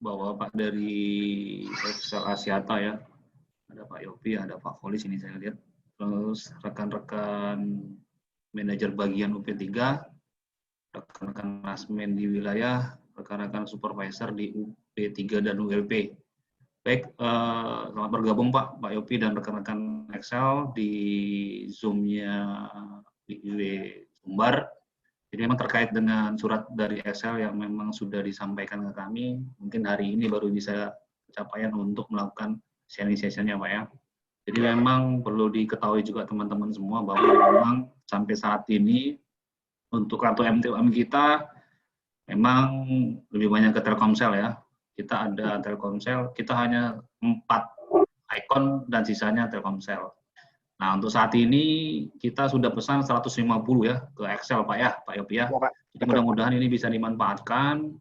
bawa Pak dari Excel Asiata ya. Ada Pak Yopi, ada Pak Folis ini saya lihat. Terus rekan-rekan manajer bagian UP3, rekan-rekan nasmen di wilayah, rekan-rekan supervisor di UP3 dan ULP. Baik, selamat bergabung Pak Yopi dan rekan-rekan Excel di Zoom-nya IW Sumbar. Jadi memang terkait dengan surat dari Excel yang memang sudah disampaikan ke kami, mungkin hari ini baru bisa pencapaian untuk melakukan sharing session-nya Pak ya. Jadi memang perlu diketahui juga teman-teman semua bahwa memang sampai saat ini untuk kartu MTUM kita memang lebih banyak ke Telkomsel ya. Kita ada Telkomsel, kita hanya 4 ikon dan sisanya Telkomsel. Nah, untuk saat ini kita sudah pesan 150 ya ke Excel Pak ya, Pak Yopi ya. Jadi mudah-mudahan ini bisa dimanfaatkan.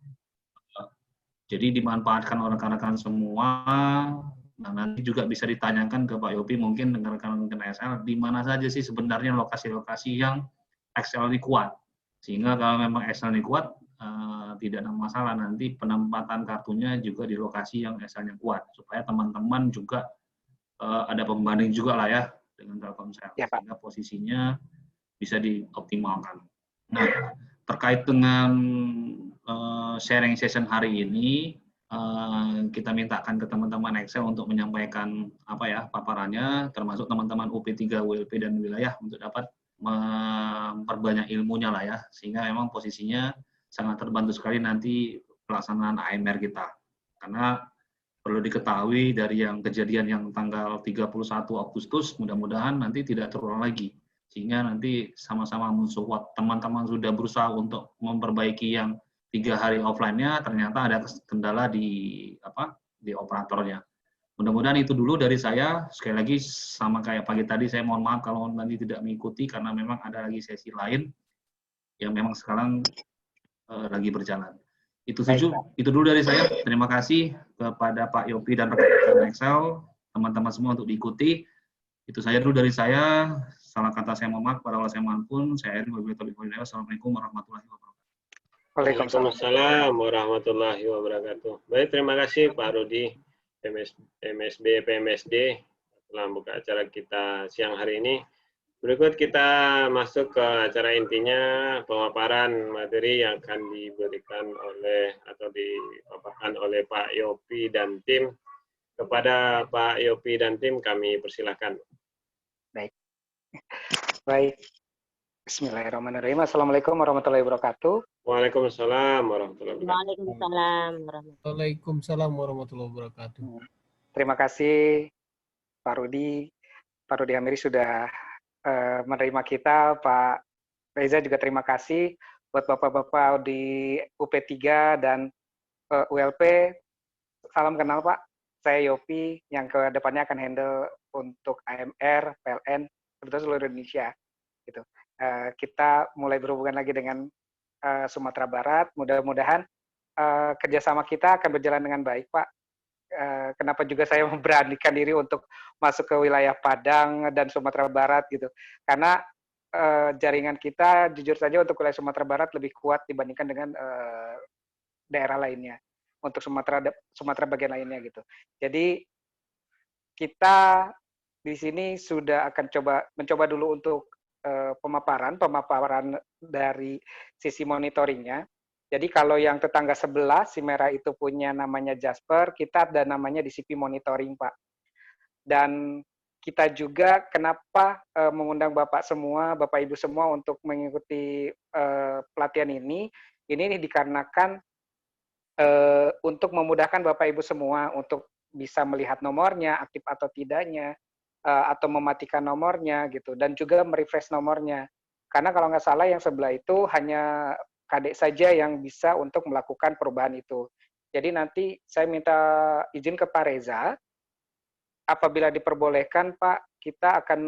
Jadi dimanfaatkan oleh rekan-rekan semua. Nah, nanti juga bisa ditanyakan ke Pak Yopi mungkin dengan rekan-rekan Excel, di mana saja sih sebenarnya lokasi-lokasi yang Excel ini kuat. Sehingga kalau memang Excel ini kuat, tidak ada masalah nanti penempatan kartunya juga di lokasi yang Excel-nya kuat supaya teman-teman juga ada pembanding juga lah ya dengan Telkomsel sehingga posisinya bisa dioptimalkan. Nah, terkait dengan sharing session hari ini kita mintakan ke teman-teman Excel untuk menyampaikan apa ya paparannya termasuk teman-teman UP3 ULP dan wilayah untuk dapat memperbanyak ilmunya lah ya sehingga memang posisinya sangat terbantu sekali nanti pelaksanaan AMR kita. Karena perlu diketahui dari yang kejadian yang tanggal 31 Agustus, mudah-mudahan nanti tidak terulang lagi. Sehingga nanti sama-sama mensupport. Teman-teman sudah berusaha untuk memperbaiki yang 3 hari offline-nya, ternyata ada kendala di operatornya. Mudah-mudahan itu dulu dari saya. Sekali lagi, sama kayak pagi tadi, saya mohon maaf kalau nanti tidak mengikuti, karena memang ada lagi sesi lain yang memang sekarang lagi berjalan. Itu dulu dari saya. Terima kasih kepada Pak Yopi dan rekan-rekan Excel, teman-teman semua untuk diikuti. Itu saja dulu dari saya. Salah kata saya mohon maaf, pada Allah saya maafkan. Saya Erin, Assalamualaikum warahmatullahi wabarakatuh. Waalaikumsalam warahmatullahi wabarakatuh. Baik, terima kasih Pak Rudi, MSB, PMSD, telah membuka acara kita siang hari ini. Berikut kita masuk ke acara intinya, pemaparan materi yang akan diberikan oleh atau dipaparkan oleh Pak Yopi dan tim. Kepada Pak Yopi dan tim kami persilahkan. Baik. Bismillahirrahmanirrahim. Assalamualaikum warahmatullahi wabarakatuh. Waalaikumsalam warahmatullahi wabarakatuh. Waalaikumsalam warahmatullahi wabarakatuh. Terima kasih Pak Rudi Hamiri sudah menerima kita. Pak Reza juga terima kasih buat bapak-bapak di UP3 dan ULP. Salam kenal Pak. Saya Yopi yang ke depannya akan handle untuk AMR, PLN, sebetulnya seluruh Indonesia. Gitu. Kita mulai berhubungan lagi dengan Sumatera Barat. Mudah-mudahan kerjasama kita akan berjalan dengan baik, Pak. Kenapa juga saya memberanikan diri untuk masuk ke wilayah Padang dan Sumatera Barat gitu, karena jaringan kita jujur saja untuk wilayah Sumatera Barat lebih kuat dibandingkan dengan daerah lainnya untuk Sumatera bagian lainnya gitu. Jadi kita di sini sudah akan mencoba dulu untuk pemaparan dari sisi monitoringnya. Jadi kalau yang tetangga sebelah, si merah itu punya namanya Jasper, kita ada namanya DCP Monitoring, Pak. Dan kita juga kenapa mengundang Bapak semua, Bapak Ibu semua untuk mengikuti pelatihan ini dikarenakan untuk memudahkan Bapak Ibu semua untuk bisa melihat nomornya, aktif atau tidaknya, atau mematikan nomornya, gitu, dan juga merefresh nomornya. Karena kalau nggak salah yang sebelah itu hanya Kadek saja yang bisa untuk melakukan perubahan itu. Jadi nanti saya minta izin ke Pak Reza, apabila diperbolehkan Pak, kita akan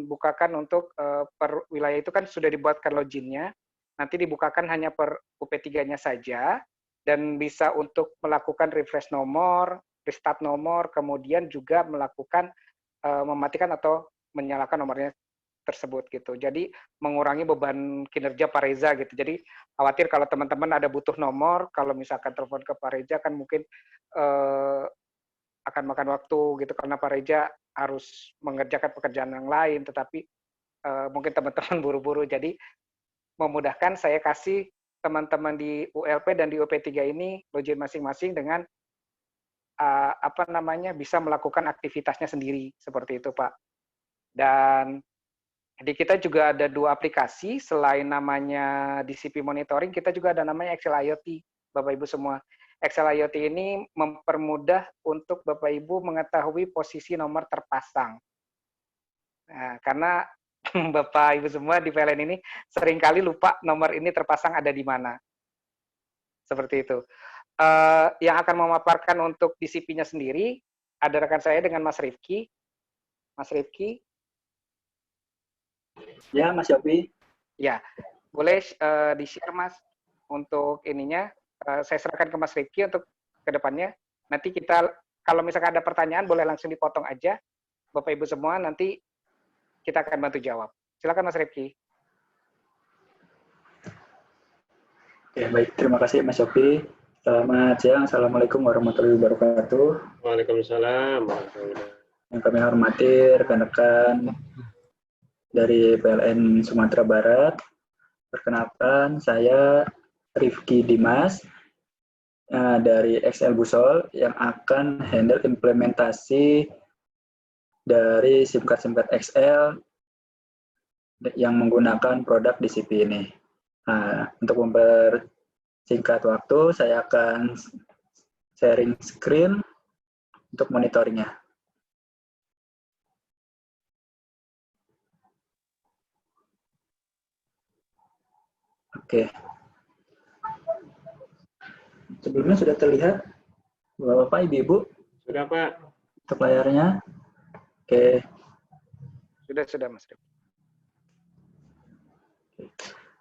bukakan untuk per wilayah itu kan sudah dibuatkan loginnya, nanti dibukakan hanya per UP3-nya saja, dan bisa untuk melakukan refresh nomor, restart nomor, kemudian juga melakukan mematikan atau menyalakan nomornya tersebut gitu. Jadi mengurangi beban kinerja Pak Reza gitu. Jadi khawatir kalau teman-teman ada butuh nomor, kalau misalkan telepon ke Pak Reza kan mungkin akan makan waktu gitu karena Pak Reza harus mengerjakan pekerjaan yang lain, tetapi mungkin teman-teman buru-buru. Jadi memudahkan saya kasih teman-teman di ULP dan di UP3 ini login masing-masing dengan bisa melakukan aktivitasnya sendiri seperti itu, Pak. Dan di kita juga ada 2 aplikasi selain namanya DCP Monitoring, kita juga ada namanya Excel IoT, Bapak Ibu semua. Excel IoT ini mempermudah untuk Bapak Ibu mengetahui posisi nomor terpasang. Nah, karena Bapak Ibu semua di PLN ini seringkali lupa nomor ini terpasang ada di mana. Seperti itu. Yang akan memaparkan untuk DCP-nya sendiri, ada rekan saya dengan Mas Rifki. Mas Rifki. Ya, Mas Yopi. Ya, boleh di-share Mas untuk ininya. Saya serahkan ke Mas Rifki untuk ke depannya. Nanti kita, kalau misalkan ada pertanyaan, boleh langsung dipotong aja. Bapak Ibu semua, nanti kita akan bantu jawab. Silakan Mas Rifki. Oke, baik. Terima kasih Mas Yopi. Selamat siang. Assalamualaikum warahmatullahi wabarakatuh. Waalaikumsalam warahmatullahi wabarakatuh. Yang kami hormati rekan-rekan dari PLN Sumatera Barat. Perkenalkan, saya Rifki Dimas dari XL Busol yang akan handle implementasi dari SIM card XL yang menggunakan produk DCP ini. Nah, untuk mempersingkat waktu, saya akan sharing screen untuk monitoringnya. Oke. Sebelumnya sudah terlihat Bapak, Ibu? Sudah, Pak. Untuk layarnya? Oke. Sudah Mas Rifki.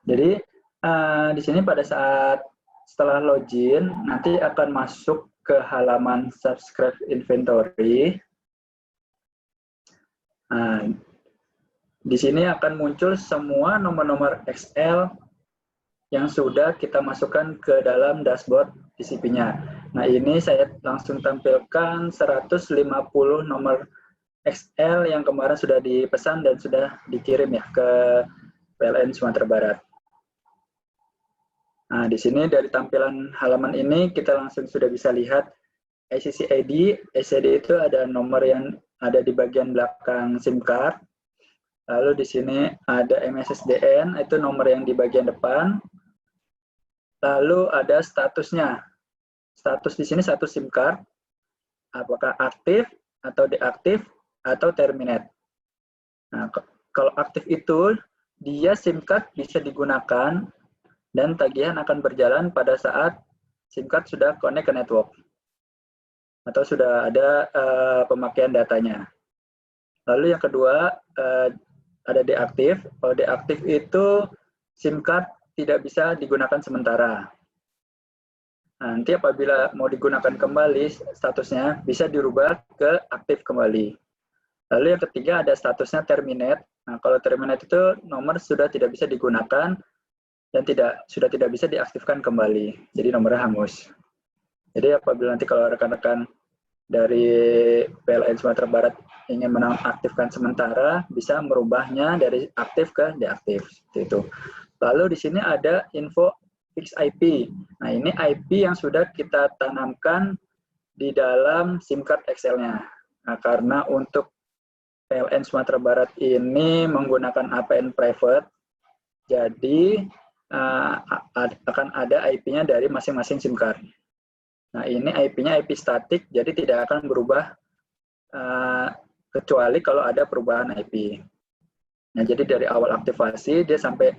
Jadi di sini pada saat setelah login nanti akan masuk ke halaman subscribe inventory. Nah, di sini akan muncul semua nomor-nomor XL yang sudah kita masukkan ke dalam dashboard DCP-nya. Nah, ini saya langsung tampilkan 150 nomor XL yang kemarin sudah dipesan dan sudah dikirim ya ke PLN Sumatera Barat. Nah, di sini dari tampilan halaman ini kita langsung sudah bisa lihat ICC ID. ICC ID itu ada nomor yang ada di bagian belakang SIM card. Lalu di sini ada MSSDN, itu nomor yang di bagian depan. Lalu ada statusnya. Status di sini satu SIM card, apakah aktif atau deaktif atau terminate. Nah, kalau aktif itu dia SIM card bisa digunakan dan tagihan akan berjalan pada saat SIM card sudah connect ke network atau sudah ada pemakaian datanya. Lalu yang kedua ada deaktif. Kalau deaktif itu SIM card tidak bisa digunakan sementara. Nanti apabila mau digunakan kembali statusnya bisa dirubah ke aktif kembali. Lalu yang ketiga ada statusnya terminate. Nah, kalau terminate itu nomor sudah tidak bisa digunakan dan sudah tidak bisa diaktifkan kembali. Jadi nomornya hangus. Jadi apabila nanti kalau rekan-rekan dari PLN Sumatera Barat ingin menonaktifkan sementara, bisa merubahnya dari aktif ke deaktif. Seperti itu. Lalu di sini ada info fix IP. Nah, ini IP yang sudah kita tanamkan di dalam SIM card XL-nya. Nah, karena untuk PLN Sumatera Barat ini menggunakan APN private, jadi akan ada IP-nya dari masing-masing SIM card. Nah, ini IP-nya IP statik, jadi tidak akan berubah kecuali kalau ada perubahan IP. Nah, jadi dari awal aktivasi dia sampai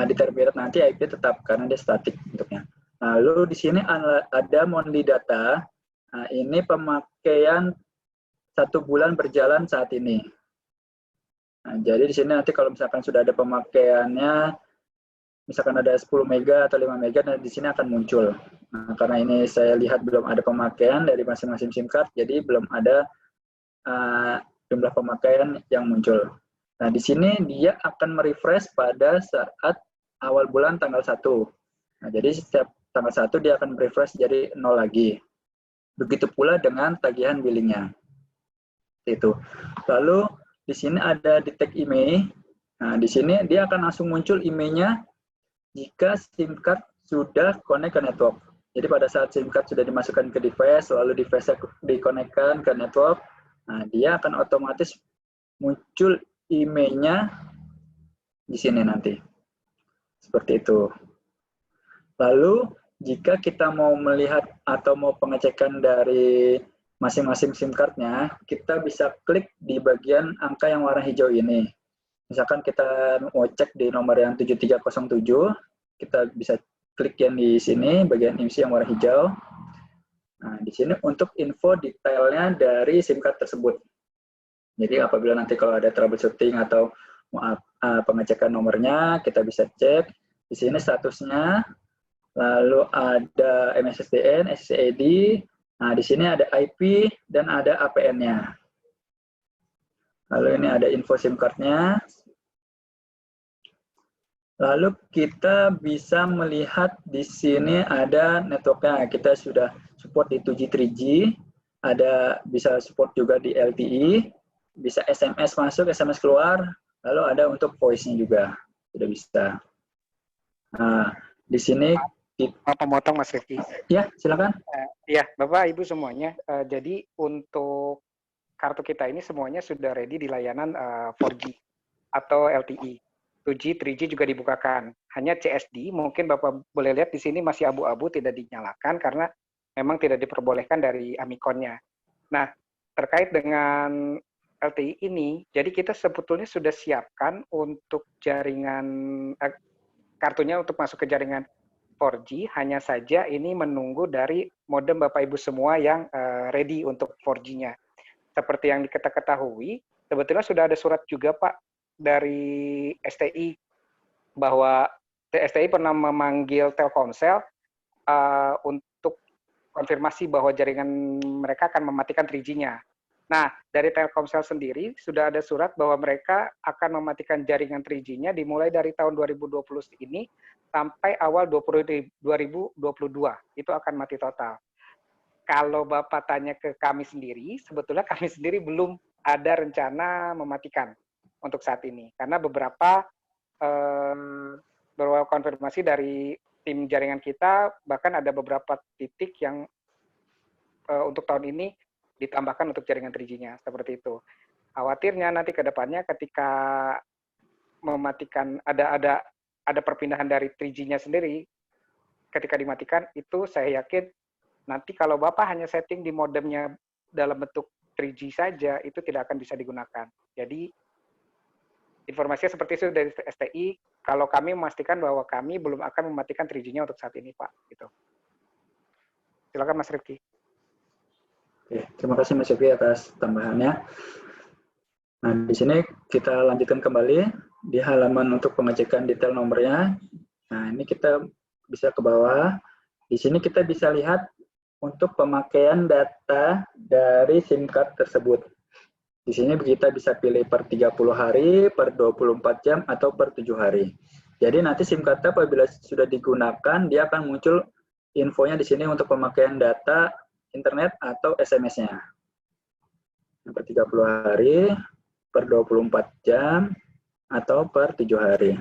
di terminate nanti IP tetap karena dia statik bentuknya. Lalu di sini ada monthly data. Nah, ini pemakaian 1 bulan berjalan saat ini. Nah, jadi di sini nanti kalau misalkan sudah ada pemakaiannya, misalkan ada 10 mega atau 5 mega, nah di sini akan muncul. Nah, karena ini saya lihat belum ada pemakaian dari masing-masing SIM card, jadi belum ada jumlah pemakaian yang muncul. Nah, di sini dia akan merefresh pada saat awal bulan tanggal 1. Nah, jadi setiap tanggal 1 dia akan merefresh jadi 0 lagi. Begitu pula dengan tagihan billingnya. Itu. Lalu di sini ada detect email. Nah, di sini dia akan langsung muncul emailnya jika SIM card sudah connect ke network. Jadi pada saat SIM card sudah dimasukkan ke device, lalu device dikonekkan ke network, nah dia akan otomatis muncul emailnya di sini nanti. Seperti itu. Lalu, jika kita mau melihat atau mau pengecekan dari masing-masing SIM card-nya, kita bisa klik di bagian angka yang warna hijau ini. Misalkan kita mau cek di nomor yang 7307, kita bisa klik yang di sini, bagian isi yang warna hijau. Nah, di sini untuk info detailnya dari SIM card tersebut. Jadi apabila nanti kalau ada troubleshooting atau pengecekan nomornya, kita bisa cek. Di sini statusnya, lalu ada MSSDN, SSID, nah di sini ada IP dan ada APN-nya. Lalu ini ada info SIM card-nya. Lalu kita bisa melihat di sini ada networknya. Kita sudah support di 2G, 3G, ada bisa support juga di LTE, bisa SMS masuk, SMS keluar, lalu ada untuk voice-nya juga, sudah bisa. Nah, di sini mau memotong Mas Rifki. Ya, silakan. Ya, Bapak Ibu semuanya. Jadi untuk kartu kita ini semuanya sudah ready di layanan 4G atau LTE. 2G, 3G juga dibukakan. Hanya CSD, mungkin Bapak boleh lihat di sini masih abu-abu, tidak dinyalakan karena memang tidak diperbolehkan dari Amikon-nya. Nah, terkait dengan LTE ini, jadi kita sebetulnya sudah siapkan untuk jaringan, kartunya untuk masuk ke jaringan 4G, hanya saja ini menunggu dari modem Bapak Ibu semua yang ready untuk 4G-nya. Seperti yang kita ketahui, sebetulnya sudah ada surat juga Pak dari STI, bahwa STI pernah memanggil Telkomsel untuk konfirmasi bahwa jaringan mereka akan mematikan 3G-nya. Nah, dari Telkomsel sendiri sudah ada surat bahwa mereka akan mematikan jaringan 3G-nya dimulai dari tahun 2020 ini sampai awal 2022. Itu akan mati total. Kalau Bapak tanya ke kami sendiri, sebetulnya kami sendiri belum ada rencana mematikan untuk saat ini. Karena beberapa konfirmasi dari tim jaringan kita, bahkan ada beberapa titik yang untuk tahun ini ditambahkan untuk jaringan 3G-nya, seperti itu. Khawatirnya nanti ke depannya ketika mematikan, ada perpindahan dari 3G-nya sendiri, ketika dimatikan, itu saya yakin nanti kalau Bapak hanya setting di modemnya dalam bentuk 3G saja, itu tidak akan bisa digunakan. Jadi, informasinya seperti itu dari STI, kalau kami memastikan bahwa kami belum akan mematikan 3G-nya untuk saat ini, Pak. Gitu. Silakan Mas Rifki. Oke, terima kasih Mas Yofi atas tambahannya. Nah, di sini kita lanjutkan kembali di halaman untuk pengecekan detail nomornya. Nah, ini kita bisa ke bawah. Di sini kita bisa lihat untuk pemakaian data dari SIM card tersebut. Di sini kita bisa pilih per 30 hari, per 24 jam, atau per 7 hari. Jadi nanti SIM card apabila sudah digunakan, dia akan muncul infonya di sini untuk pemakaian data internet atau SMS-nya. Per 30 hari, per 24 jam, atau per 7 hari.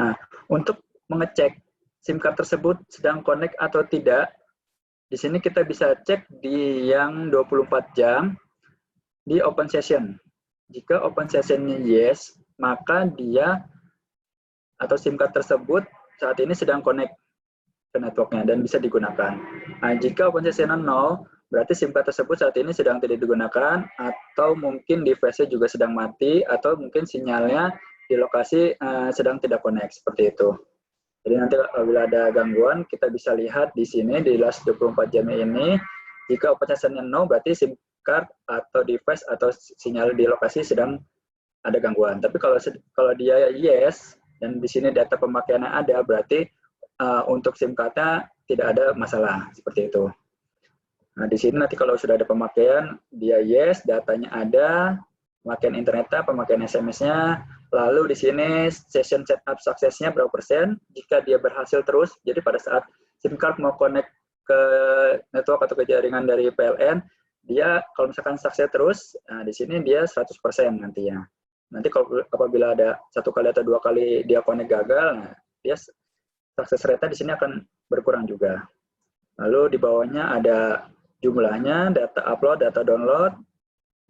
Nah, untuk mengecek SIM card tersebut sedang connect atau tidak, di sini kita bisa cek di yang 24 jam di open session. Jika open session-nya yes, maka dia atau SIM card tersebut saat ini sedang connect ke networknya dan bisa digunakan. Nah, jika open session-nya no, berarti SIM card tersebut saat ini sedang tidak digunakan, atau mungkin device-nya juga sedang mati, atau mungkin sinyalnya di lokasi sedang tidak connect, seperti itu. Jadi nanti apabila ada gangguan, kita bisa lihat di sini di last 24 jam ini, jika open session-nya no, berarti SIM card atau device atau sinyal di lokasi sedang ada gangguan. Tapi kalau dia yes, dan di sini data pemakaiannya ada, berarti untuk SIM card-nya tidak ada masalah, seperti itu. Nah, di sini nanti kalau sudah ada pemakaian, dia yes, datanya ada, pemakaian internetnya, pemakaian SMS-nya, lalu di sini session setup suksesnya berapa persen. Jika dia berhasil terus, jadi pada saat SIM card mau connect ke network atau ke jaringan dari PLN, dia kalau misalkan sukses terus, nah di sini dia 100% nantinya. Nanti kalau apabila ada 1 kali atau 2 kali dia connect gagal, nah dia sukses rate di sini akan berkurang juga. Lalu di bawahnya ada jumlahnya, data upload, data download.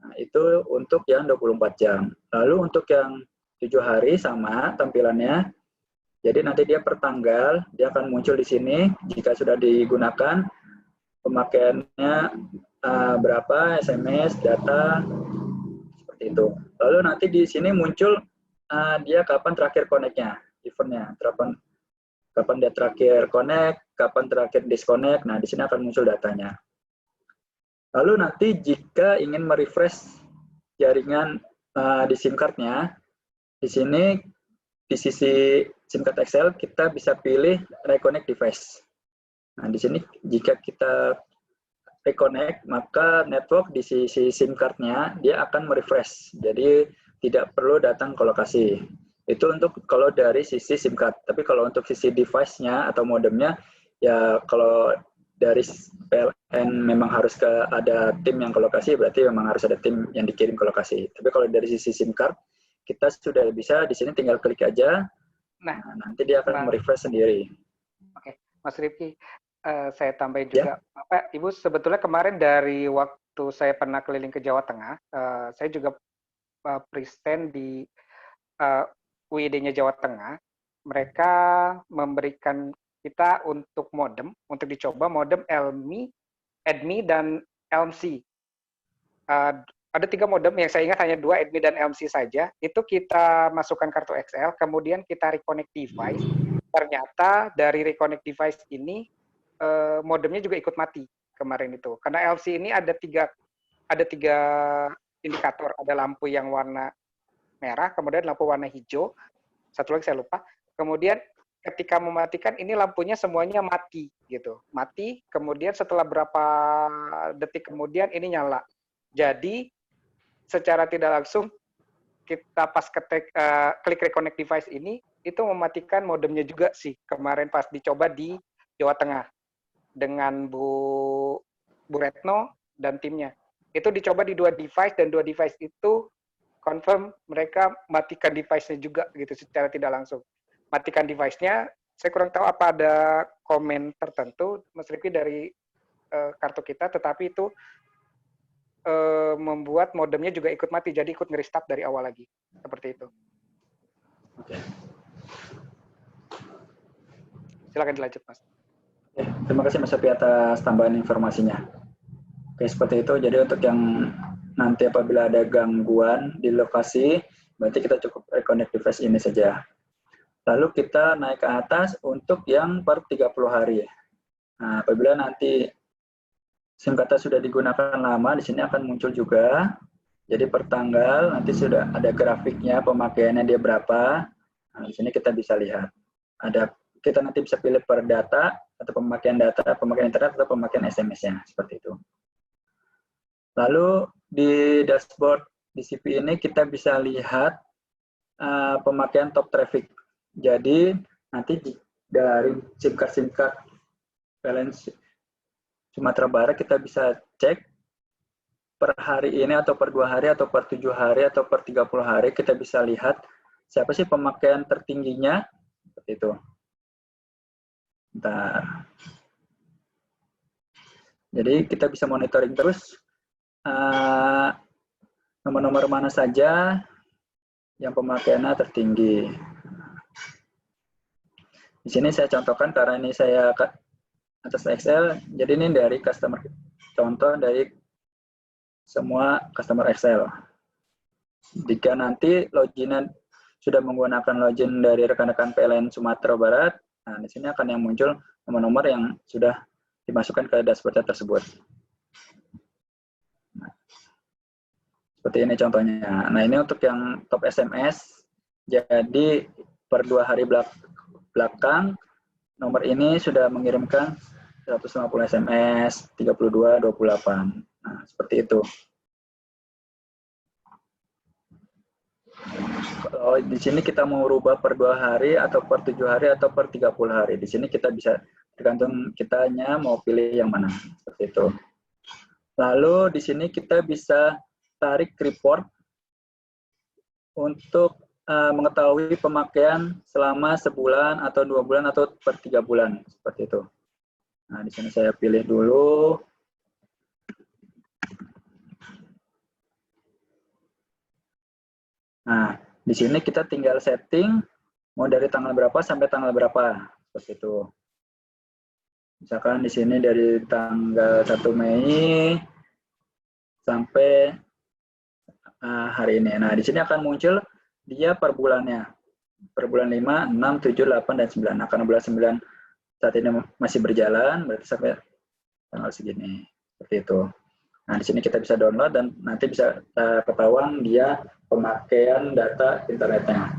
Nah, itu untuk yang 24 jam. Lalu untuk yang 7 hari sama tampilannya. Jadi nanti dia per tanggal, dia akan muncul di sini. Jika sudah digunakan, pemakaiannya berapa, SMS, data, seperti itu. Lalu nanti di sini muncul dia kapan terakhir connect-nya, event-nya. Kapan dia terakhir connect, kapan terakhir disconnect. Nah, di sini akan muncul datanya. Lalu nanti jika ingin merefresh jaringan di SIM card-nya, di sini di sisi SIM card Excel kita bisa pilih reconnect device. Nah, di sini jika kita reconnect, maka network di sisi SIM card-nya dia akan merefresh. Jadi tidak perlu datang ke lokasi. Itu untuk kalau dari sisi SIM card. Tapi kalau untuk sisi device-nya atau modemnya, ya kalau dari PLN memang harus ada tim yang ke lokasi, berarti memang harus ada tim yang dikirim ke lokasi. Tapi kalau dari sisi SIM card, kita sudah bisa di sini tinggal klik aja, nah nanti dia akan merefresh sendiri. Oke, Mas Rifki, saya tambahin juga, Bapak, Ibu, sebetulnya kemarin dari waktu saya pernah keliling ke Jawa Tengah, saya juga present di UID-nya Jawa Tengah, mereka memberikan kita untuk modem, untuk dicoba modem ELMI, EDMI, dan ELMC. Ada 3 modem, yang saya ingat hanya 2, EDMI dan ELMC saja. Itu kita masukkan kartu XL, kemudian kita reconnect device. Ternyata dari reconnect device ini, modemnya juga ikut mati kemarin itu. Karena ELMC ini ada tiga indikator. Ada lampu yang warna merah, kemudian lampu warna hijau, satu lagi saya lupa. Kemudian ketika mematikan ini lampunya semuanya mati gitu. Mati, kemudian setelah berapa detik kemudian ini nyala. Jadi secara tidak langsung kita pas klik reconnect device ini itu mematikan modemnya juga sih kemarin pas dicoba di Jawa Tengah dengan Bu Retno dan timnya. Itu dicoba di 2 device dan 2 device itu confirm mereka matikan device-nya juga gitu secara tidak langsung. Matikan device-nya, saya kurang tahu apa ada komen tertentu, Mas Rifki, dari kartu kita, tetapi itu membuat modemnya juga ikut mati, jadi ikut nge-restart dari awal lagi. Seperti itu. Oke. Silakan dilanjut, Mas. Terima kasih Mas Sofi atas tambahan informasinya. Oke, seperti itu. Jadi untuk yang nanti apabila ada gangguan di lokasi, berarti kita cukup reconnect device ini saja. Lalu kita naik ke atas untuk yang per 30 hari. Nah, apabila nanti SIM card sudah digunakan lama, di sini akan muncul juga. Jadi per tanggal nanti sudah ada grafiknya, pemakaiannya dia berapa. Nah, di sini kita bisa lihat. Kita nanti bisa pilih per data, atau pemakaian data, pemakaian internet, atau pemakaian SMS-nya, seperti itu. Lalu di dashboard di CP ini kita bisa lihat pemakaian top traffic. Jadi nanti dari SIM card PLN Sumatera Barat kita bisa cek per hari ini atau per 2 hari atau per 7 hari atau per 30 hari kita bisa lihat siapa sih pemakaian tertingginya, seperti itu. Bentar. Jadi kita bisa monitoring terus nomor-nomor mana saja yang pemakaiannya tertinggi. Di sini saya contohkan karena ini saya atas Excel, jadi ini dari customer, contoh dari semua customer Excel. Jika nanti login sudah menggunakan login dari rekan-rekan PLN Sumatera Barat, nah di sini akan yang muncul nomor-nomor yang sudah dimasukkan ke dashboard tersebut. Nah, seperti ini contohnya. Nah ini untuk yang top SMS, jadi per 2 hari belakang nomor ini sudah mengirimkan 150 SMS, 32, 28. Nah, seperti itu. Kalau di sini kita mau rubah per 2 hari atau per 7 hari atau per 30 hari. Di sini kita bisa tergantung kitanya mau pilih yang mana. Seperti itu. Lalu di sini kita bisa tarik report untuk mengetahui pemakaian selama sebulan atau 2 bulan atau per 3 bulan. Seperti itu. Nah, di sini saya pilih dulu. Nah, di sini kita tinggal setting mau dari tanggal berapa sampai tanggal berapa, seperti itu. Misalkan di sini dari tanggal 1 Mei sampai hari ini. Nah, di sini akan muncul dia per bulannya. Per bulan 5, 6, 7, 8, dan 9. Nah, karena bulan 9 saat ini masih berjalan, berarti sampai tanggal segini. Seperti itu. Nah, di sini kita bisa download dan nanti bisa ketahuan dia pemakaian data internetnya.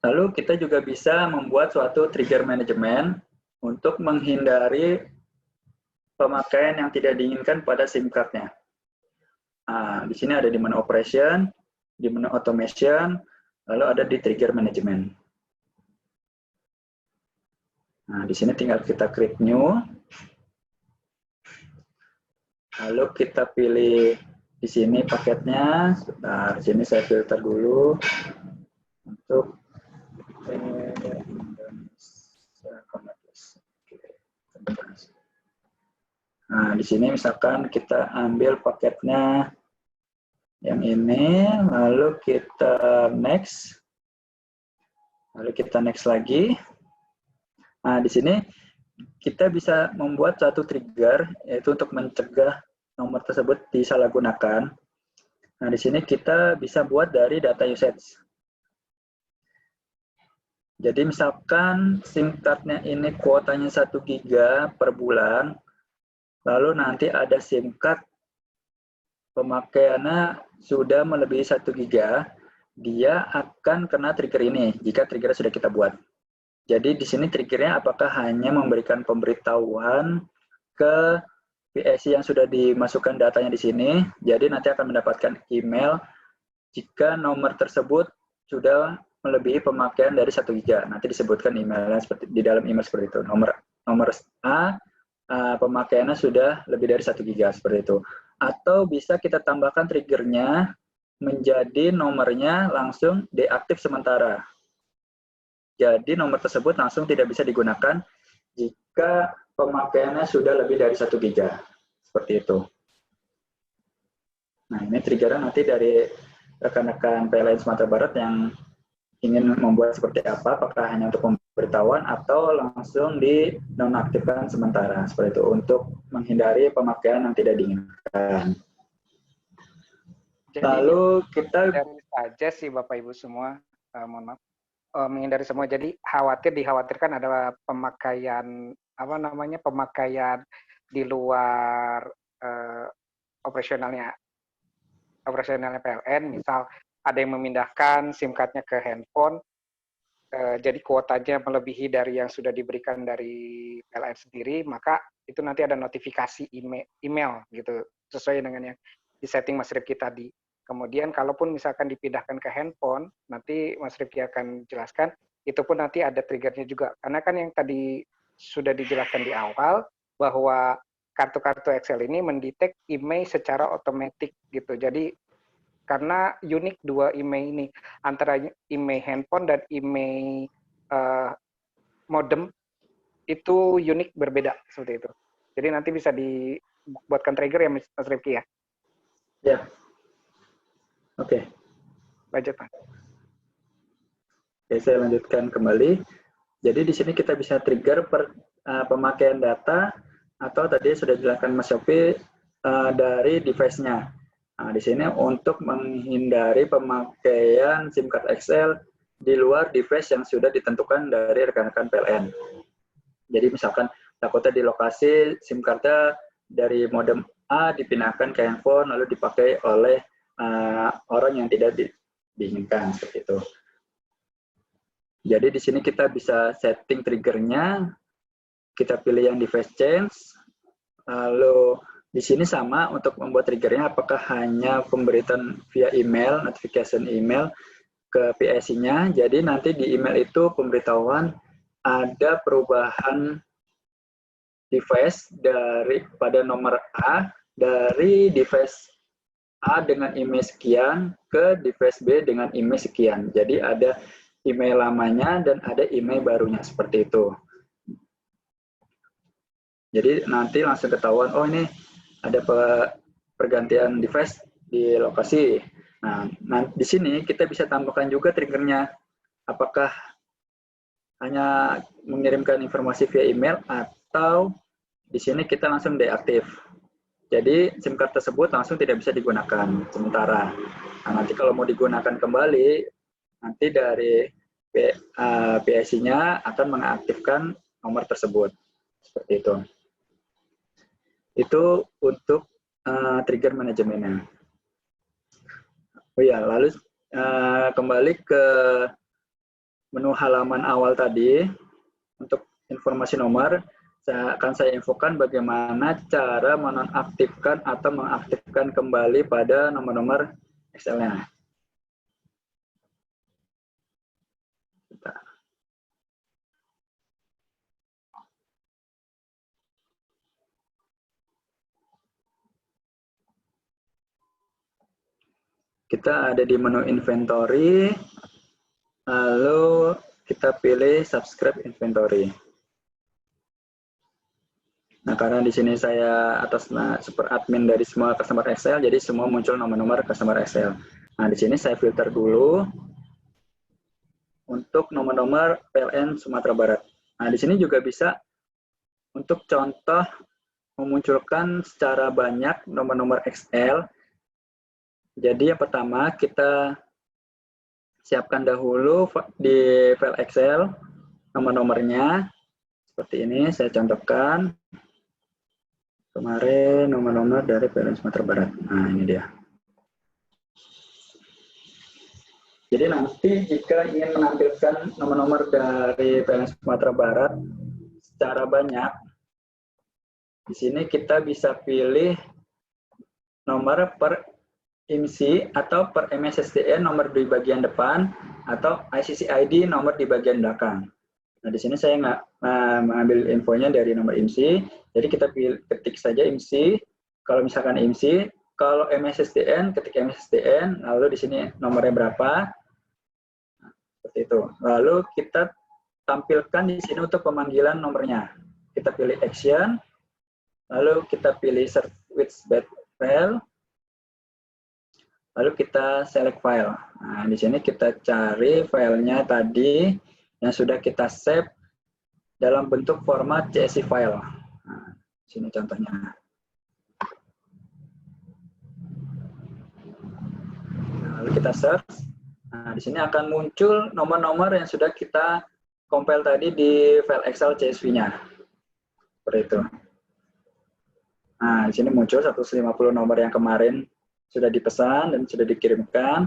Lalu kita juga bisa membuat suatu trigger management untuk menghindari pemakaian yang tidak diinginkan pada SIM card-nya. Nah, di sini ada di menu operation, di menu automation, lalu ada di trigger management. Nah, di sini tinggal kita klik new. Lalu kita pilih di sini paketnya. Sebentar, di sini saya filter dulu untuk Nah, di sini misalkan kita ambil paketnya yang ini, lalu kita next, lalu kita next lagi. Nah, di sini kita bisa membuat satu trigger, yaitu untuk mencegah nomor tersebut disalahgunakan. Nah, di sini kita bisa buat dari data usage. Jadi misalkan SIM card-nya ini kuotanya 1 GB per bulan, lalu nanti ada SIM card pemakaiannya sudah melebihi 1 GB, dia akan kena trigger ini jika trigger sudah kita buat. Jadi di sini triggernya apakah hanya memberikan pemberitahuan ke PSI yang sudah dimasukkan datanya di sini, jadi nanti akan mendapatkan email jika nomor tersebut sudah melebihi pemakaian dari 1 GB. Nanti disebutkan emailnya seperti di dalam email seperti itu. Nomor A pemakaiannya sudah lebih dari 1 GB seperti itu. Atau bisa kita tambahkan triggernya menjadi nomornya langsung deaktif sementara. Jadi nomor tersebut langsung tidak bisa digunakan jika pemakaiannya sudah lebih dari 1 GB. Seperti itu. Nah, ini triggernya nanti dari rekan-rekan PLN Sumatera Barat yang ingin membuat seperti apa, apakah hanya untuk pemberitahuan atau langsung dinonaktifkan sementara. Seperti itu, untuk menghindari pemakaian yang tidak diinginkan. Jadi, lalu kita saja sih Bapak Ibu semua, mohon maaf, menghindari semua. Jadi dikhawatirkan ada pemakaian pemakaian di luar operasionalnya PLN. Misal ada yang memindahkan SIM card-nya ke handphone, jadi kuotanya melebihi dari yang sudah diberikan dari PLN sendiri, maka itu nanti ada notifikasi email gitu, sesuai dengan yang di setting Mas Rifki tadi. Kemudian kalaupun misalkan dipindahkan ke handphone, nanti Mas Rifki akan jelaskan, itu pun nanti ada triggernya juga. Karena kan yang tadi sudah dijelaskan di awal, bahwa kartu-kartu Excel ini mendetek email secara otomatis gitu. Jadi karena unik dua email ini, antara email handphone dan email modem, itu unik berbeda seperti itu. Jadi nanti bisa dibuatkan trigger ya Mas Rifki ya? Ya. Oke. Lanjut Pak. Oke, saya lanjutkan kembali. Jadi di sini kita bisa trigger pemakaian data atau tadi sudah dijelaskan Mas Yofi dari device-nya. Nah, di sini untuk menghindari pemakaian SIM card XL di luar device yang sudah ditentukan dari rekan-rekan PLN. Jadi misalkan takutnya di lokasi SIM card-nya dari modem A dipindahkan ke handphone lalu dipakai oleh orang yang tidak diinginkan seperti itu. Jadi di sini kita bisa setting triggernya, kita pilih yang device change, lalu Di sini sama untuk membuat triggernya, apakah hanya pemberitaan via email, notification email ke PIC-nya. Jadi nanti di email itu pemberitahuan ada perubahan device pada nomor A dari device A dengan email sekian ke device B dengan email sekian. Jadi ada email lamanya dan ada email barunya, seperti itu. Jadi nanti langsung ketahuan, oh ini ada pergantian device di lokasi. Nah, di sini kita bisa tambahkan juga triggernya. Apakah hanya mengirimkan informasi via email atau di sini kita langsung deaktif. Jadi SIM card tersebut langsung tidak bisa digunakan sementara. Nah, nanti kalau mau digunakan kembali, nanti dari PIC-nya akan mengaktifkan nomor tersebut. Seperti itu. Itu untuk trigger manajemennya. Oh ya, lalu kembali ke menu halaman awal tadi. Untuk informasi nomor, akan saya infokan bagaimana cara menonaktifkan atau mengaktifkan kembali pada nomor-nomor Excel-nya. Kita ada di menu inventory, lalu kita pilih subscribe inventory. Nah, karena di sini saya atas super admin dari semua customer Excel, jadi semua muncul nomor-nomor customer Excel. Nah, di sini saya filter dulu untuk nomor-nomor PLN Sumatera Barat. Nah, di sini juga bisa untuk contoh memunculkan secara banyak nomor-nomor Excel. Jadi yang pertama kita siapkan dahulu di file Excel nomor-nomornya. Seperti ini saya contohkan. Kemarin nomor-nomor dari PLN Sumatera Barat. Nah, ini dia. Jadi nanti jika ingin menampilkan nomor-nomor dari PLN Sumatera Barat secara banyak, di sini kita bisa pilih nomor per IMSI atau per MSSDN nomor di bagian depan atau ICC ID nomor di bagian belakang. Nah, di sini saya nggak mengambil infonya dari nomor IMSI, jadi kita ketik saja IMSI. Kalau misalkan IMSI, kalau MSSDN ketik MSSDN, lalu di sini nomornya berapa, nah, seperti itu. Lalu kita tampilkan di sini untuk pemanggilan nomornya. Kita pilih action, lalu kita pilih search with byte file. Lalu kita select file. Nah, di sini kita cari filenya tadi yang sudah kita save dalam bentuk format CSV file. Nah, sini contohnya. Nah, lalu kita search. Nah, di sini akan muncul nomor-nomor yang sudah kita compile tadi di file Excel CSV-nya. Seperti itu. Nah, di sini muncul 150 nomor yang kemarin sudah dipesan dan sudah dikirimkan.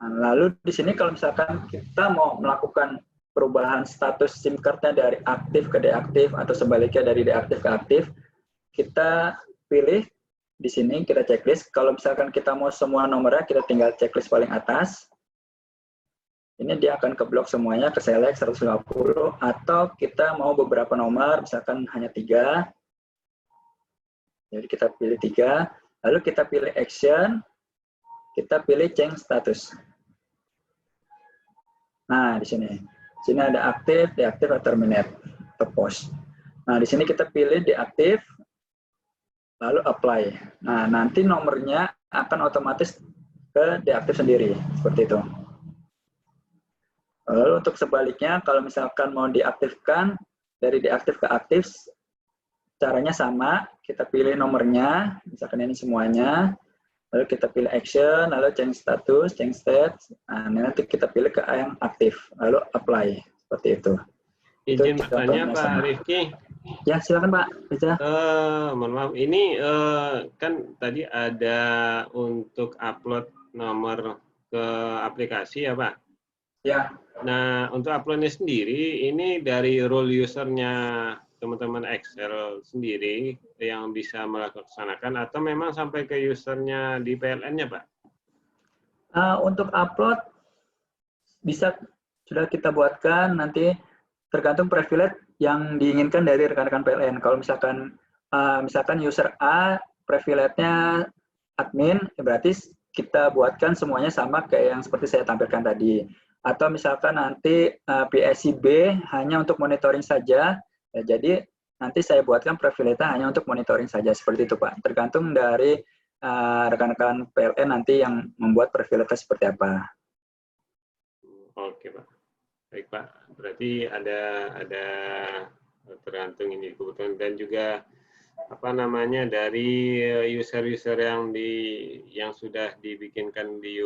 Nah, lalu di sini kalau misalkan kita mau melakukan perubahan status SIM card-nya dari aktif ke deaktif atau sebaliknya dari deaktif ke aktif, kita pilih di sini, kita checklist. Kalau misalkan kita mau semua nomornya, kita tinggal checklist paling atas. Ini dia akan keblok semuanya, ke select 150, atau kita mau beberapa nomor, misalkan hanya 3. Jadi kita pilih 3. Lalu kita pilih action, kita pilih change status. Nah, di sini. Di sini ada aktif, deaktif, atau terminate, atau pause. Nah, di sini kita pilih deaktif, lalu apply. Nah, nanti nomornya akan otomatis ke deaktif sendiri, seperti itu. Lalu untuk sebaliknya, kalau misalkan mau diaktifkan, dari deaktif ke aktif, caranya sama, kita pilih nomornya, misalkan ini semuanya, lalu kita pilih action, lalu change status, change state, nah nanti kita pilih ke yang aktif, lalu apply, seperti itu. Izin bertanya Pak Rifki. Ya, silakan Pak. Bisa. Mohon maaf, ini kan tadi ada untuk upload nomor ke aplikasi ya Pak? Ya. Nah, untuk uploadnya sendiri, ini dari role usernya teman-teman Excel sendiri yang bisa melaksanakan atau memang sampai ke usernya di PLN-nya, Pak? Untuk upload bisa sudah kita buatkan, nanti tergantung privilege yang diinginkan dari rekan-rekan PLN. Kalau misalkan user A privilege-nya admin, berarti kita buatkan semuanya sama kayak yang seperti saya tampilkan tadi. Atau misalkan nanti PSC B hanya untuk monitoring saja, ya, jadi nanti saya buatkan privilege-nya hanya untuk monitoring saja, seperti itu Pak. Tergantung dari rekan-rekan PLN nanti yang membuat privilege seperti apa. Oke Pak, baik Pak. Berarti ada tergantung ini kebutuhan dan juga apa namanya dari user-user yang sudah dibikinkan di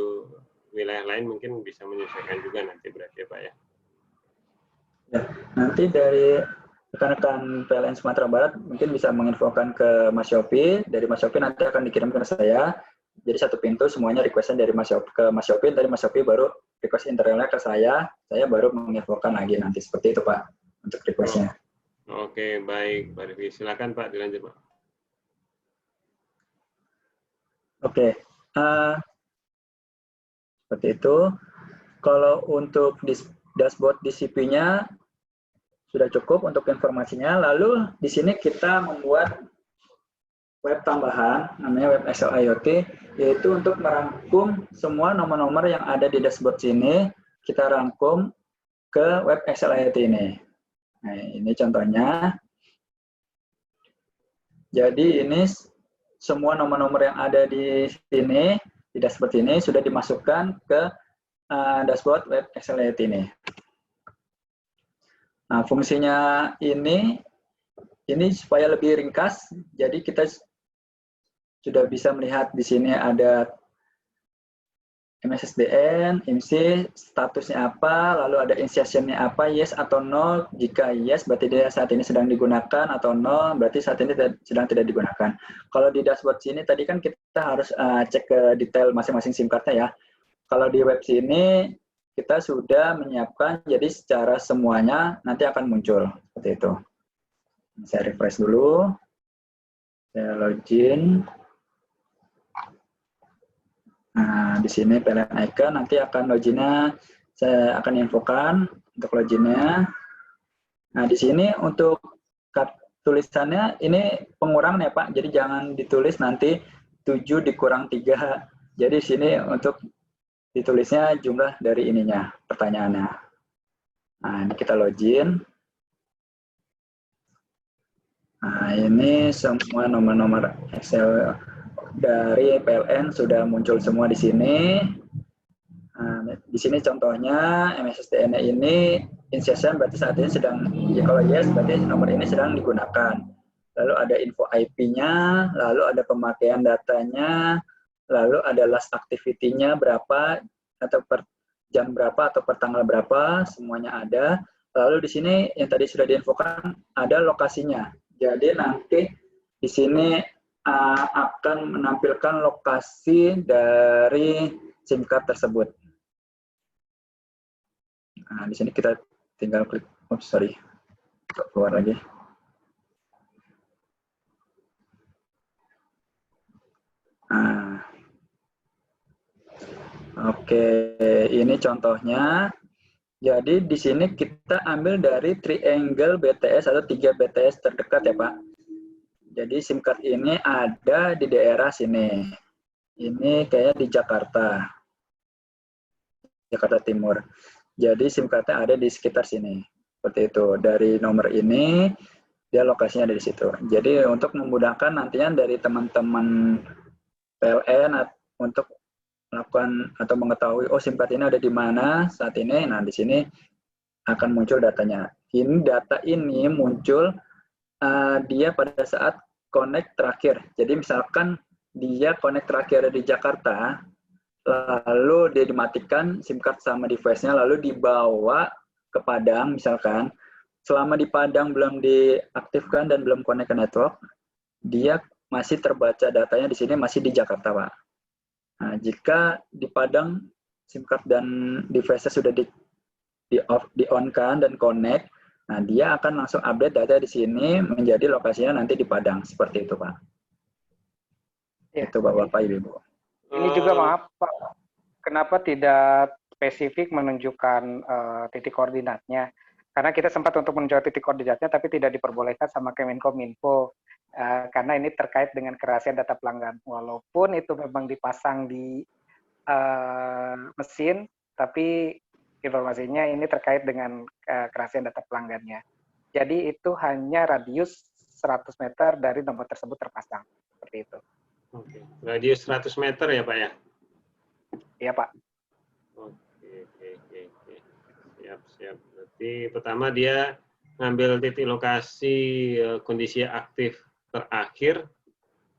wilayah lain mungkin bisa menyesuaikan juga nanti berarti ya Pak ya. Ya, nanti dari rekan-rekan PLN Sumatera Barat mungkin bisa menginfokan ke Mas Yopi, dari Mas Yopi nanti akan dikirimkan ke saya. Jadi satu pintu semuanya request-nya dari Mas Yopi ke Mas Yopi, dari Mas Yopi baru request internalnya ke saya baru menginfokan lagi nanti, seperti itu Pak untuk request-nya. Oke, baik, Pak Rifki. Silakan Pak, dilanjut Pak. Oke, seperti itu. Kalau untuk dashboard DCP-nya sudah cukup untuk informasinya. Lalu di sini kita membuat web tambahan, namanya web Excel IoT, yaitu untuk merangkum semua nomor-nomor yang ada di dashboard sini, kita rangkum ke web Excel IoT ini. Nah, ini contohnya. Jadi ini semua nomor-nomor yang ada di sini, di dashboard ini sudah dimasukkan ke dashboard web Excel IoT ini. Nah, fungsinya ini supaya lebih ringkas, jadi kita sudah bisa melihat di sini ada MSSDN, IMSI, statusnya apa, lalu ada insertion-nya apa, yes atau no. Jika yes, berarti dia saat ini sedang digunakan, atau no, berarti saat ini sedang tidak digunakan. Kalau di dashboard sini, tadi kan kita harus cek ke detail masing-masing SIM card-nya ya. Kalau di web sini, kita sudah menyiapkan, jadi secara semuanya nanti akan muncul. Seperti itu. Saya refresh dulu. Saya login. Nah, di sini PLN icon, nanti akan loginnya, saya akan infokan untuk loginnya. Nah, di sini untuk tulisannya, ini pengurangan ya Pak, jadi jangan ditulis nanti 7 dikurang 3. Jadi sini untuk ditulisnya jumlah dari ininya, pertanyaannya. Nah, ini kita login. Nah, ini semua nomor-nomor Excel dari PLN sudah muncul semua di sini. Nah, di sini contohnya MSSDN ini insertion berarti saat ini sedang, ya kalau yes berarti nomor ini sedang digunakan. Lalu ada info IP-nya, lalu ada pemakaian datanya, lalu ada last activity-nya berapa, atau per jam berapa atau per tanggal berapa, semuanya ada. Lalu di sini yang tadi sudah diinfokan ada lokasinya. Jadi nanti di sini akan menampilkan lokasi dari SIM card tersebut. Nah, di sini kita tinggal klik, keluar lagi. Nah, oke, ini contohnya. Jadi di sini kita ambil dari triangle BTS atau 3 BTS terdekat ya Pak. Jadi SIM card ini ada di daerah sini. Ini kayak di Jakarta. Jakarta Timur. Jadi SIM card-nya ada di sekitar sini. Seperti itu. Dari nomor ini, dia lokasinya ada di situ. Jadi untuk memudahkan nantinya dari teman-teman PLN untuk melakukan atau mengetahui, oh SIM card ini ada di mana saat ini. Nah, di sini akan muncul datanya. Data ini muncul dia pada saat connect terakhir. Jadi misalkan dia connect terakhir di Jakarta, lalu dia dimatikan SIM card sama device-nya, lalu dibawa ke Padang misalkan, selama di Padang belum diaktifkan dan belum connect ke network, dia masih terbaca datanya di sini masih di Jakarta Pak. Nah, jika di Padang SIM card dan device-nya sudah di on-kan dan connect, Nah, dia akan langsung update data di sini menjadi lokasinya nanti di Padang. Seperti itu, Pak. Ya, Itu Bapak-Bapak, Ibu. ini juga maaf Pak, kenapa tidak spesifik menunjukkan titik koordinatnya? Karena kita sempat untuk menunjukkan titik koordinatnya, tapi tidak diperbolehkan sama Kemenkominfo. Karena ini terkait dengan kerahasiaan data pelanggan. Walaupun itu memang dipasang di mesin, tapi informasinya ini terkait dengan kerahasiaan data pelanggannya. Jadi itu hanya radius 100 meter dari nomor tersebut terpasang. Seperti itu. Oke. Radius 100 meter ya Pak ya? Iya Pak. Oke. Siap. Berarti pertama dia ngambil titik lokasi kondisi aktif terakhir,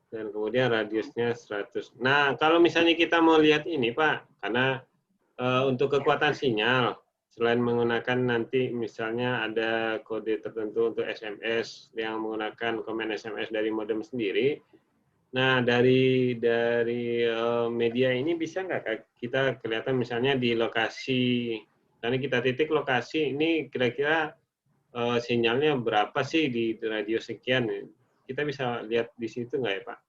dan kemudian radiusnya 100. Nah, kalau misalnya kita mau lihat ini Pak, karena untuk kekuatan sinyal, selain menggunakan nanti misalnya ada kode tertentu untuk SMS yang menggunakan komen SMS dari modem sendiri. Nah, dari media ini bisa nggak kita kelihatan misalnya di lokasi, misalnya kita titik lokasi ini kira-kira sinyalnya berapa sih di radio sekian? Kita bisa lihat di situ nggak ya Pak?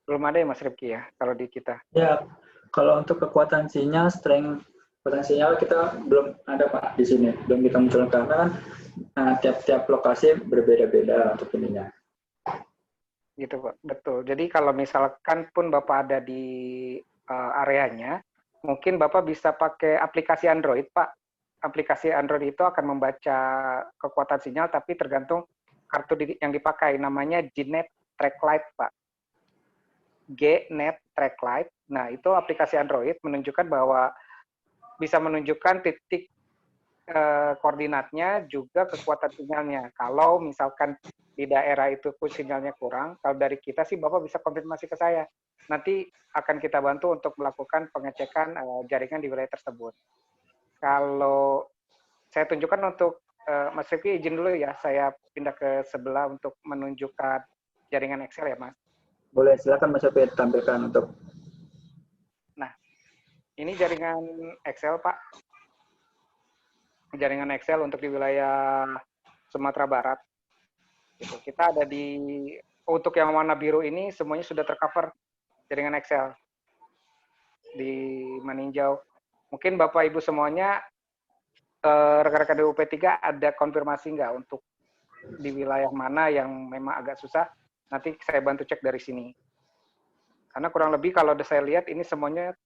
Belum ada ya Mas Rifki ya, kalau di kita. Ya, kalau untuk kekuatan sinyal, strength kekuatan sinyal kita belum ada Pak di sini. Belum kita munculkan karena kan tiap-tiap lokasi berbeda-beda untuk ininya. Gitu Pak, betul. Jadi kalau misalkan pun Bapak ada di areanya, mungkin Bapak bisa pakai aplikasi Android Pak. Aplikasi Android itu akan membaca kekuatan sinyal, tapi tergantung kartu yang dipakai. Namanya GNet Tracklight Pak. GNet Tracklight. Nah, itu aplikasi Android menunjukkan bahwa bisa menunjukkan titik koordinatnya juga kekuatan sinyalnya. Kalau misalkan di daerah itu pun sinyalnya kurang, kalau dari kita sih Bapak bisa konfirmasi ke saya. Nanti akan kita bantu untuk melakukan pengecekan jaringan di wilayah tersebut. Kalau saya tunjukkan untuk Mas Rifki, izin dulu ya, saya pindah ke sebelah untuk menunjukkan jaringan Excel ya Mas. Boleh, silakan Mas Sofi tampilkan untuk. Nah, ini jaringan Excel Pak. Jaringan Excel untuk di wilayah Sumatera Barat. Gitu. Kita ada untuk yang warna biru ini semuanya sudah tercover jaringan Excel di meninjau. Mungkin Bapak Ibu semuanya rekan-rekan di UP3 ada konfirmasi nggak untuk di wilayah mana yang memang agak susah? Nanti saya bantu cek dari sini. Karena kurang lebih kalau saya lihat ini semuanya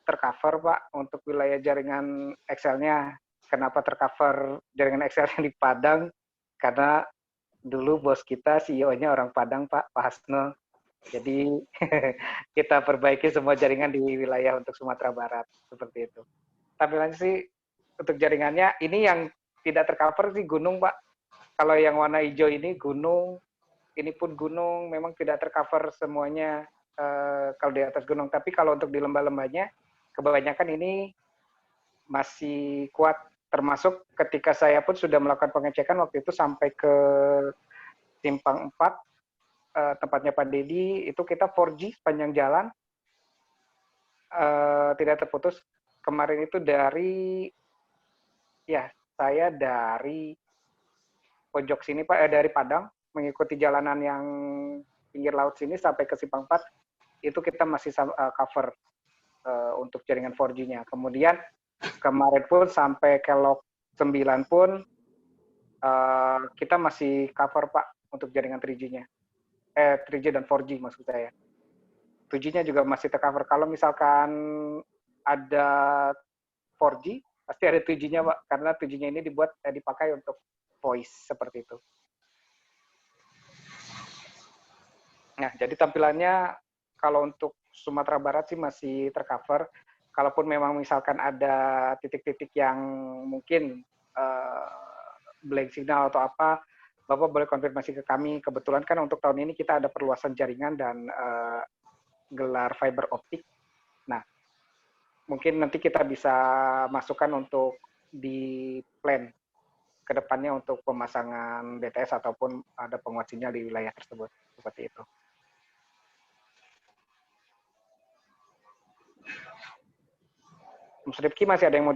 tercover Pak untuk wilayah jaringan Excel-nya. Kenapa tercover jaringan Excel-nya di Padang? Karena dulu bos kita CEO-nya orang Padang Pak Hasno. Jadi kita perbaiki semua jaringan di wilayah untuk Sumatera Barat seperti itu. Tampilannya sih untuk jaringannya ini yang tidak tercover sih gunung Pak. Kalau yang warna hijau ini gunung, ini pun gunung, memang tidak tercover semuanya kalau di atas gunung. Tapi kalau untuk di lembah-lembahnya, kebanyakan ini masih kuat. Termasuk ketika saya pun sudah melakukan pengecekan waktu itu sampai ke Simpang 4, tempatnya Pak Dedi, itu kita 4G sepanjang jalan, tidak terputus. Kemarin itu saya dari pojok sini Pak, dari Padang, mengikuti jalanan yang pinggir laut sini sampai ke Simpang 4, itu kita masih cover untuk jaringan 4G-nya. Kemudian kemarin pun sampai ke Lok 9 pun kita masih cover Pak untuk jaringan 3G-nya. 3G dan 4G maksud saya. 2G-nya juga masih tercover. Kalau misalkan ada 4G, pasti ada 2G-nya Pak, karena 2G-nya ini dipakai untuk voice seperti itu. Nah, jadi tampilannya kalau untuk Sumatera Barat sih masih tercover. Kalaupun memang misalkan ada titik-titik yang mungkin blank signal atau apa, Bapak boleh konfirmasi ke kami. Kebetulan kan untuk tahun ini kita ada perluasan jaringan dan gelar fiber optik. Nah, mungkin nanti kita bisa masukkan untuk di plan ke depannya untuk pemasangan BTS ataupun ada penguat sinyal di wilayah tersebut. Seperti itu. Mas Rifki masih ada yang mau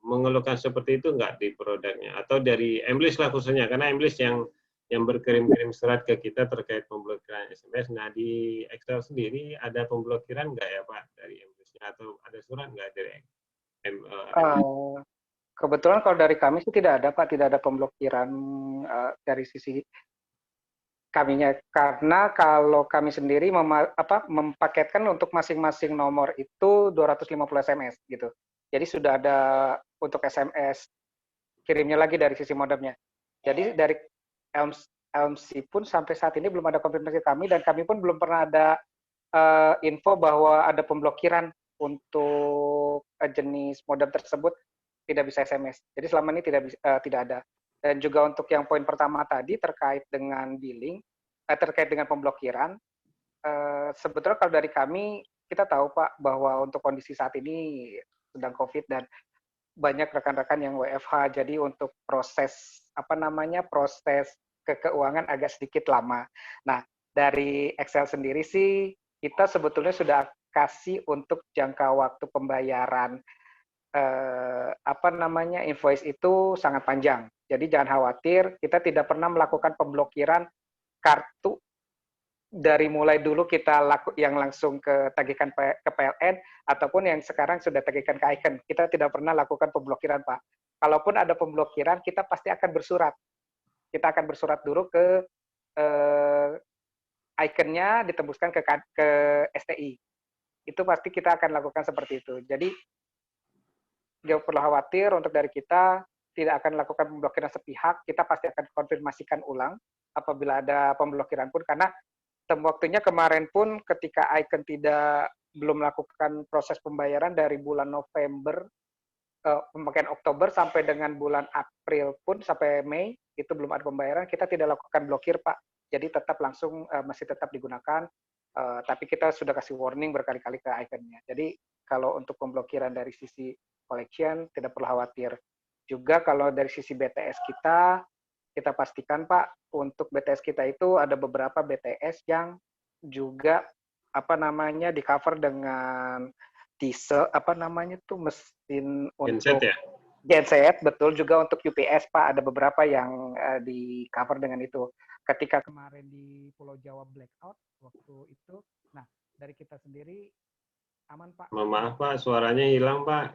mengeluhkan seperti itu nggak di produknya atau dari Emblis lah khususnya, karena Emblis yang berkirim-kirim surat ke kita terkait pemblokiran SMS. Nah, di Excel sendiri ada pemblokiran nggak ya Pak dari Emblisnya, atau ada surat nggak dari Kebetulan kalau dari kami sih tidak ada Pak, tidak ada pemblokiran dari sisi kaminya, karena kalau kami sendiri mempaketkan untuk masing-masing nomor itu 250 SMS gitu. Jadi sudah ada untuk SMS kirimnya lagi dari sisi modemnya. Jadi dari LMC pun sampai saat ini belum ada konfirmasi kami, dan kami pun belum pernah ada info bahwa ada pemblokiran untuk jenis modem tersebut tidak bisa SMS. Jadi selama ini tidak ada. Dan juga untuk yang poin pertama tadi terkait dengan billing, terkait dengan pemblokiran, sebetulnya kalau dari kami, kita tahu Pak bahwa untuk kondisi saat ini sedang COVID dan banyak rekan-rekan yang WFH, jadi untuk proses proses keuangan agak sedikit lama. Nah, dari Excel sendiri sih kita sebetulnya sudah kasih untuk jangka waktu pembayaran invoice itu sangat panjang. Jadi jangan khawatir, kita tidak pernah melakukan pemblokiran kartu dari mulai dulu kita yang langsung ke tagihkan ke PLN ataupun yang sekarang sudah tagihkan ke Icon. Kita tidak pernah lakukan pemblokiran, Pak. Kalaupun ada pemblokiran, kita pasti akan bersurat. Kita akan bersurat dulu ke Icon-nya, ditembuskan ke STI. Itu pasti kita akan lakukan seperti itu. Jadi jangan perlu khawatir, untuk dari kita tidak akan lakukan pemblokiran sepihak, kita pasti akan konfirmasikan ulang apabila ada pemblokiran pun, karena waktunya kemarin pun ketika Icon belum melakukan proses pembayaran dari bulan November, pemakaian Oktober sampai dengan bulan April pun sampai Mei, itu belum ada pembayaran, kita tidak lakukan blokir Pak, jadi tetap langsung masih tetap digunakan, tapi kita sudah kasih warning berkali-kali ke Icon-nya. Jadi kalau untuk pemblokiran dari sisi collection tidak perlu khawatir. Juga kalau dari sisi BTS kita pastikan Pak, untuk BTS kita itu ada beberapa BTS yang juga di cover dengan diesel mesin untuk genset, betul, juga untuk UPS Pak, ada beberapa yang di cover dengan itu. Ketika kemarin di Pulau Jawa blackout waktu itu, nah dari kita sendiri aman Pak. Maaf Pak, suaranya hilang Pak.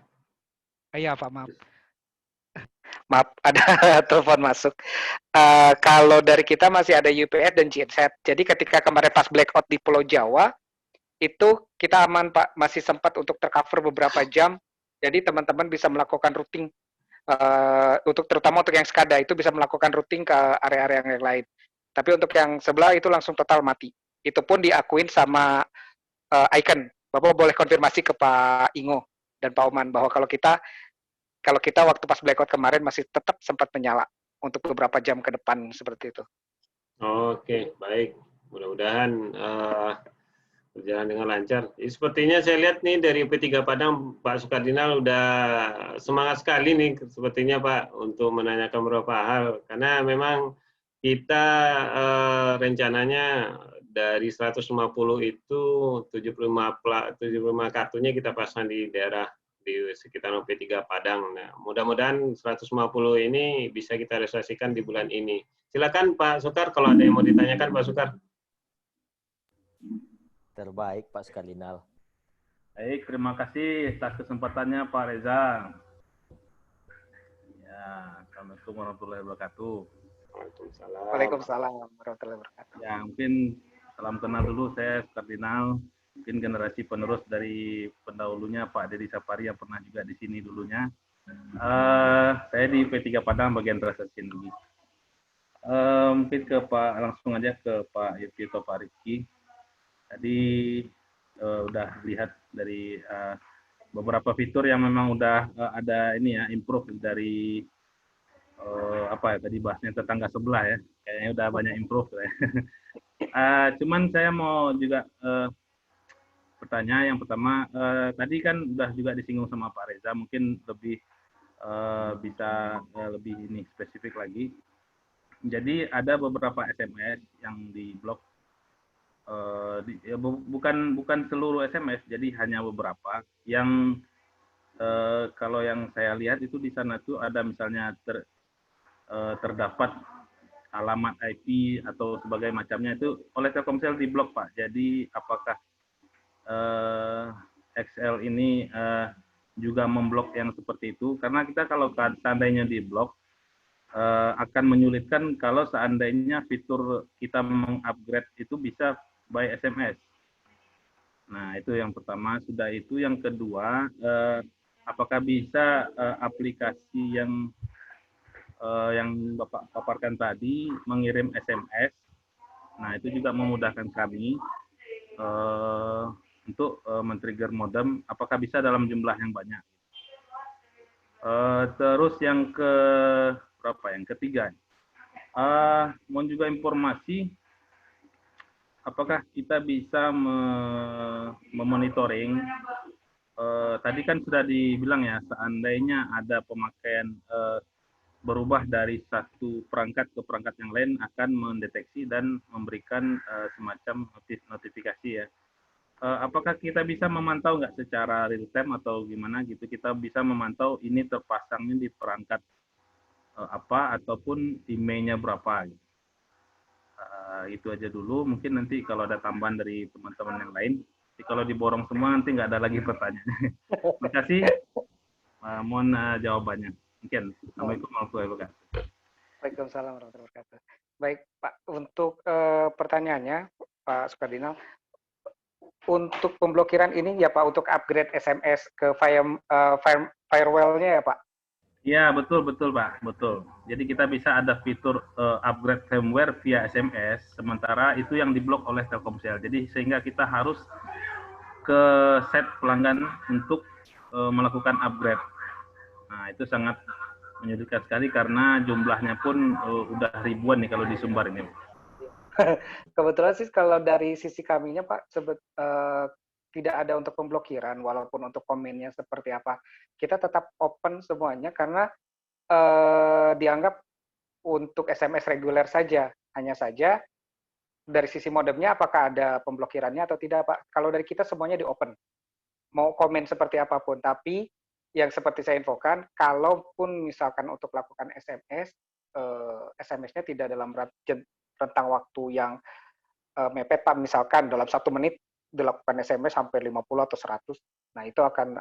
Iya Pak, maaf. Maaf, ada telepon masuk. Kalau dari kita masih ada UPS dan genset. Jadi ketika kemarin pas blackout di Pulau Jawa, itu kita aman Pak, masih sempat untuk tercover beberapa jam. Jadi teman-teman bisa melakukan routing, terutama untuk yang SCADA itu bisa melakukan routing ke area-area yang lain. Tapi untuk yang sebelah itu langsung total mati. Itu pun diakuin sama Icon. Bapak boleh konfirmasi ke Pak Ingo dan Pak Oman bahwa kalau kita waktu pas blackout kemarin masih tetap sempat menyala untuk beberapa jam ke depan seperti itu. Oke, baik. Mudah-mudahan berjalan dengan lancar. Sepertinya saya lihat nih dari P3 Padang, Pak Sukardinal udah semangat sekali nih sepertinya Pak untuk menanyakan beberapa hal. Karena memang kita rencananya dari 150 itu 75 kartunya kita pasang di daerah di sekitar P3 Padang. Nah, mudah-mudahan 150 ini bisa kita realisasikan di bulan ini. Silakan Pak Sukar, kalau ada yang mau ditanyakan Pak Sukar. Terbaik Pak Sukardinal. Baik, terima kasih atas kesempatannya Pak Reza. Ya, Assalamualaikum warahmatullahi wabarakatuh. Waalaikumsalam warahmatullahi wabarakatuh. Ya, mungkin salam kenal dulu, saya Sukardinal. Mungkin generasi penerus dari pendahulunya Pak Dedi Sapari yang pernah juga di sini dulunya. Saya di P3 Padang bagian transaksi dulu. Mungkin langsung aja ke Pak Yuki atau Pak Rizky. Tadi udah lihat dari beberapa fitur yang memang udah ada improve dari tadi bahasnya tetangga sebelah ya. Kayaknya udah banyak improve ya. Cuman saya mau juga bertanya, yang pertama, tadi kan udah juga disinggung sama Pak Reza, mungkin lebih bisa lebih spesifik lagi. Jadi ada beberapa SMS yang diblok, bukan seluruh SMS, jadi hanya beberapa yang kalau yang saya lihat itu di sana tuh ada misalnya terdapat alamat IP atau sebagai macamnya itu oleh Telkomsel diblok Pak. Jadi apakah XL ini juga memblok yang seperti itu? Karena kita kalau seandainya diblok akan menyulitkan kalau seandainya fitur kita mengupgrade itu bisa by SMS. Nah, itu yang pertama. Sudah itu yang kedua, apakah bisa aplikasi yang Bapak paparkan tadi mengirim SMS? Nah, itu juga memudahkan kami untuk men-trigger modem. Apakah bisa dalam jumlah yang banyak? Terus yang ketiga, mohon juga informasi apakah kita bisa memonitoring, tadi kan sudah dibilang ya, seandainya ada pemakaian berubah dari satu perangkat ke perangkat yang lain akan mendeteksi dan memberikan semacam notifikasi ya. Apakah kita bisa memantau nggak secara real time atau gimana gitu, kita bisa memantau ini terpasangnya di perangkat apa ataupun emailnya berapa gitu. Itu aja dulu, mungkin nanti kalau ada tambahan dari teman-teman yang lain, kalau diborong semua nanti nggak ada lagi pertanyaan. Terima kasih, mohon jawabannya. Mungkin. Assalamualaikum warahmatullahi wabarakatuh. Waalaikumsalam warahmatullahi wabarakatuh. Baik Pak, untuk pertanyaannya Pak Sukardinal, untuk pemblokiran ini ya Pak, untuk upgrade SMS ke firewall-nya ya Pak? Iya, betul Pak, betul. Jadi kita bisa ada fitur upgrade firmware via SMS, sementara itu yang diblok oleh Telkomsel. Jadi sehingga kita harus ke set pelanggan untuk melakukan upgrade. Nah, itu sangat menyulitkan sekali karena jumlahnya pun udah ribuan nih kalau di Sumbar ini. Kebetulan sih kalau dari sisi kaminya Pak, tidak ada untuk pemblokiran, walaupun untuk komennya seperti apa. Kita tetap open semuanya karena dianggap untuk SMS reguler saja. Hanya saja dari sisi modemnya apakah ada pemblokirannya atau tidak Pak. Kalau dari kita semuanya di open. Mau komen seperti apapun, tapi yang seperti saya infokan, kalaupun misalkan untuk lakukan SMS, SMS-nya tidak dalam rentang waktu yang mepet Pak, misalkan dalam 1 menit dilakukan SMS sampai 50 atau 100, nah itu akan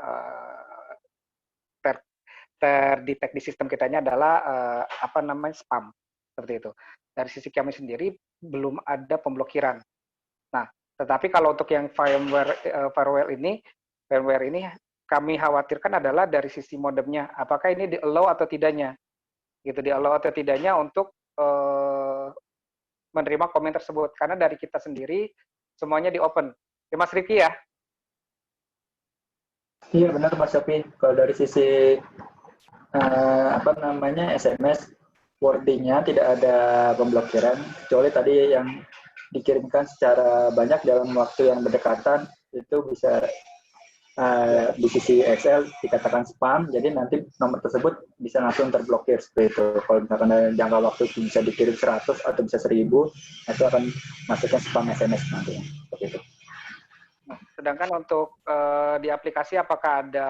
terdetek di sistem kitanya adalah spam, seperti itu. Dari sisi kami sendiri belum ada pemblokiran. Nah, tetapi kalau untuk yang firewall ini kami khawatirkan adalah dari sisi modemnya, apakah ini di-allow atau tidaknya, gitu, di-allow atau tidaknya untuk menerima komen tersebut, karena dari kita sendiri semuanya di open. Ya, Mas Riki ya? Iya benar Mas Sofi. Kalau dari sisi SMS wordingnya tidak ada pemblokiran, kecuali tadi yang dikirimkan secara banyak dalam waktu yang berdekatan itu bisa di sisi Excel dikatakan spam, jadi nanti nomor tersebut bisa langsung terblokir seperti itu. Kalau misalkan jangka waktu bisa dikirim 100 atau bisa 1000, itu akan masuknya spam SMS nanti. Seperti itu. Sedangkan untuk di aplikasi apakah ada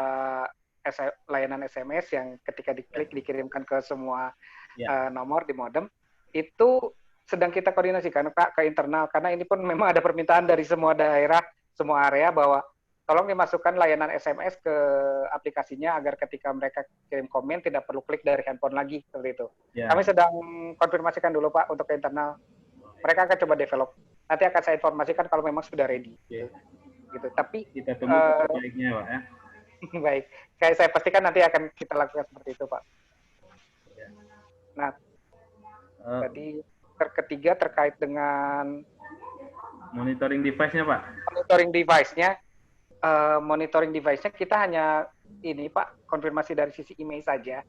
layanan SMS yang ketika diklik dikirimkan ke semua nomor di modem, itu sedang kita koordinasikan Pak ke internal, karena ini pun memang ada permintaan dari semua daerah, semua area bahwa tolong dimasukkan layanan SMS ke aplikasinya agar ketika mereka kirim komen tidak perlu klik dari handphone lagi, seperti itu. Kami sedang konfirmasikan dulu Pak untuk ke internal. Mereka akan coba develop. Nanti akan saya informasikan kalau memang sudah ready. Gitu. Tapi kita tunggu baiknya Pak ya. Baik. Saya pastikan nanti akan kita lakukan seperti itu Pak. Nah, tadi ketiga terkait dengan monitoring device-nya Pak. Monitoring device-nya kita hanya ini Pak, konfirmasi dari sisi email saja.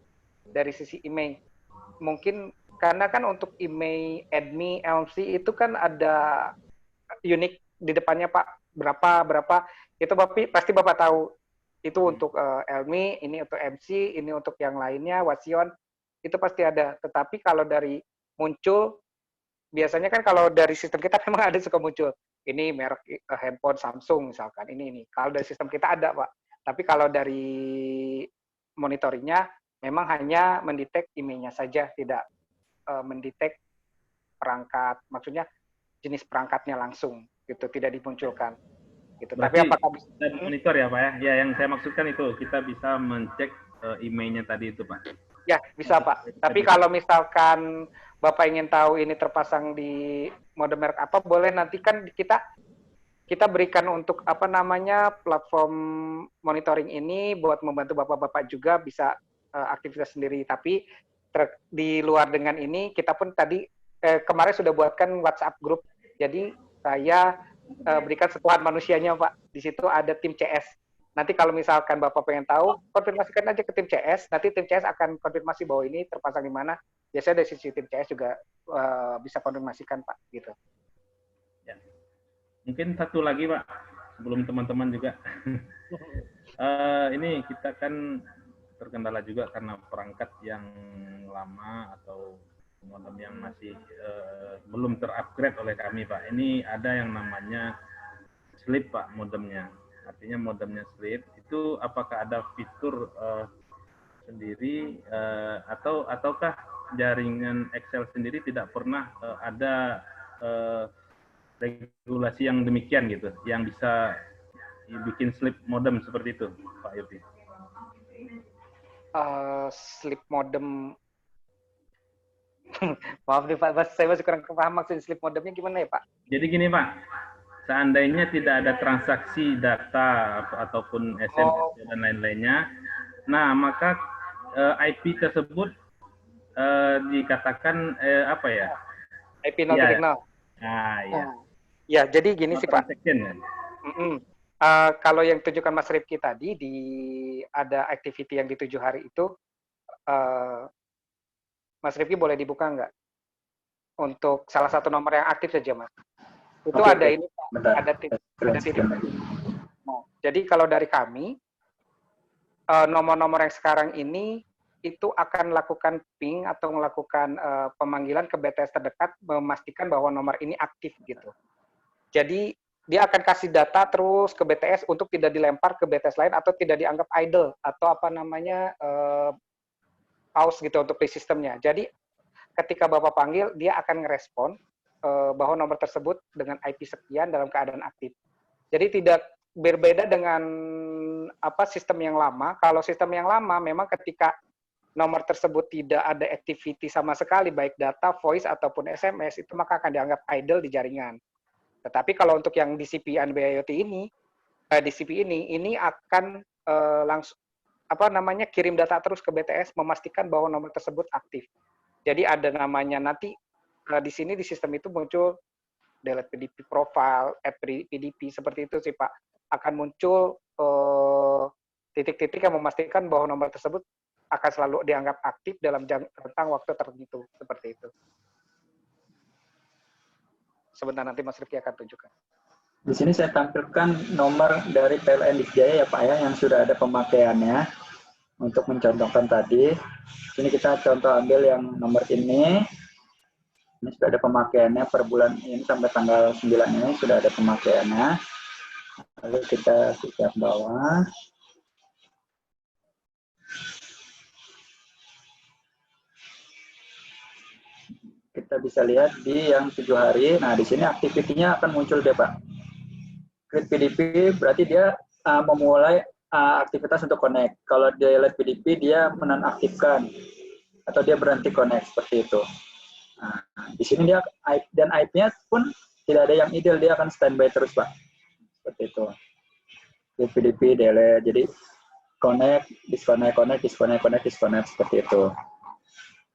Dari sisi email. Mungkin karena kan untuk email admin LC itu kan ada unik di depannya Pak, berapa itu pasti Bapak tahu. Itu untuk LMI, ini untuk MC, ini untuk yang lainnya, Wasion, itu pasti ada. Tetapi kalau dari muncul, biasanya kan kalau dari sistem kita memang ada suka muncul. Ini merek handphone Samsung misalkan, ini. Kalau dari sistem kita ada Pak. Tapi kalau dari monitoringnya memang hanya mendetek emailnya saja, tidak mendetek perangkat, maksudnya jenis perangkatnya langsung, gitu, tidak dimunculkan. Gitu. Tapi Berarti apakah bisa kita monitor ya Pak ya? Ya, yang saya maksudkan itu kita bisa mencek emailnya tadi itu Pak. Ya, bisa Pak. Tapi kalau misalkan Bapak ingin tahu ini terpasang di mode merek apa, boleh nanti kan kita berikan untuk apa namanya platform monitoring ini buat membantu Bapak-bapak juga bisa aktivitas sendiri. Tapi di luar dengan ini kita pun tadi kemarin sudah buatkan WhatsApp group. Jadi saya berikan sentuhan manusianya Pak. Di situ ada tim CS. Nanti kalau misalkan Bapak pengen tahu, konfirmasikan aja ke tim CS. Nanti tim CS akan konfirmasi bahwa ini terpasang di mana. Biasanya dari sisi tim CS juga bisa konfirmasikan Pak. Gitu. Ya. Mungkin satu lagi Pak, sebelum teman-teman juga. Ini kita kan terkendala juga karena perangkat yang lama atau modem yang masih belum terupgrade oleh kami Pak. Ini ada yang namanya sleep Pak modemnya. Artinya modemnya sleep itu apakah ada fitur sendiri ataukah jaringan Excel sendiri tidak pernah ada regulasi yang demikian gitu, yang bisa bikin sleep modem seperti itu Pak Yopi? Sleep modem, maaf nih Pak, saya masih kurang paham maksud sleep modemnya gimana ya Pak? Jadi gini Pak, seandainya tidak ada transaksi data ataupun SMS dan lain-lainnya, nah maka IP tersebut dikatakan apa ya? IP non titik nol. Nah, ya. Ya, jadi gini sih Pak. Kan? Kalau yang tunjukkan Mas Rifki tadi ada activity yang di 7 hari itu, Mas Rifki boleh dibuka nggak? Untuk salah satu nomor yang aktif saja Mas. Itu ada ini Pak, ada titik. Nah, jadi kalau dari kami, nomor-nomor yang sekarang ini itu akan melakukan ping atau melakukan pemanggilan ke BTS terdekat, memastikan bahwa nomor ini aktif gitu. Jadi dia akan kasih data terus ke BTS untuk tidak dilempar ke BTS lain atau tidak dianggap idle atau apa namanya pause gitu untuk di sistemnya. Jadi ketika Bapak panggil, dia akan ngerespon bahwa nomor tersebut dengan IP sekian dalam keadaan aktif. Jadi tidak berbeda dengan apa sistem yang lama. Kalau sistem yang lama memang ketika nomor tersebut tidak ada activity sama sekali, baik data, voice, ataupun SMS, itu maka akan dianggap idle di jaringan. Tetapi kalau untuk yang DCP NB-IoT ini, DCP ini akan langsung apa namanya kirim data terus ke BTS, memastikan bahwa nomor tersebut aktif. Jadi ada namanya nanti di sini di sistem itu muncul delete PDP profile, add PDP seperti itu sih Pak. Akan muncul titik-titik yang memastikan bahwa nomor tersebut akan selalu dianggap aktif dalam rentang waktu tertentu seperti itu. Sebentar nanti Mas Rifki akan tunjukkan. Di sini saya tampilkan nomor dari PLN Dijaya ya Pak ya, yang sudah ada pemakaiannya untuk mencontohkan tadi. Sini kita contoh ambil yang nomor ini. Ini sudah ada pemakaiannya per bulan ini sampai tanggal 9 ini sudah ada pemakaiannya. Lalu kita lihat bawah. Kita bisa lihat di yang 7 hari. Nah, di sini aktivitinya akan muncul deh, Pak. Create PDP berarti dia memulai aktivitas untuk connect. Kalau dia delete PDP, dia menonaktifkan atau dia berhenti connect seperti itu. Nah, di sini dia dan IP-nya pun tidak ada yang ideal, dia akan standby terus, Pak. Seperti itu. Create PDP, delete. Jadi connect, disconnect, connect, disconnect, connect, disconnect seperti itu.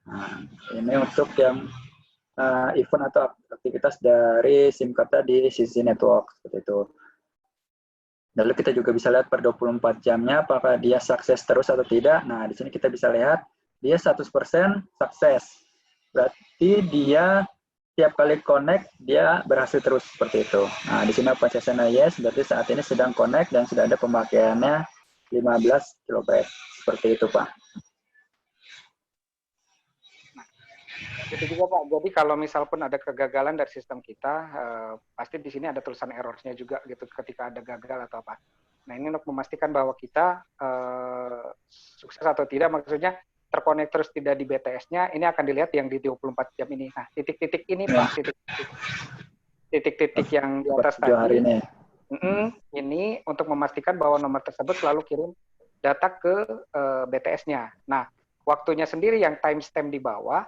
Nah, ini untuk yang event atau aktivitas dari SIM card tadi, sisi network seperti itu. Lalu kita juga bisa lihat per 24 jamnya apakah dia sukses terus atau tidak. Nah, di sini kita bisa lihat dia 100% sukses. Berarti dia tiap kali connect dia berhasil terus seperti itu. Nah, di sini apa CSNA yes, berarti saat ini sedang connect dan sudah ada pemakaiannya 15 KB. Seperti itu, Pak. Itu juga Pak. Jadi kalau misal pun ada kegagalan dari sistem kita, pasti di sini ada tulisan error-nya juga gitu ketika ada gagal atau apa. Nah, ini untuk memastikan bahwa kita sukses atau tidak, maksudnya terkonek terus tidak di BTS-nya, ini akan dilihat yang di 24 jam ini. Nah, titik-titik ini Pak, titik-titik yang di atas tadi, ini untuk memastikan bahwa nomor tersebut selalu kirim data ke BTS-nya. Nah, waktunya sendiri yang timestamp di bawah,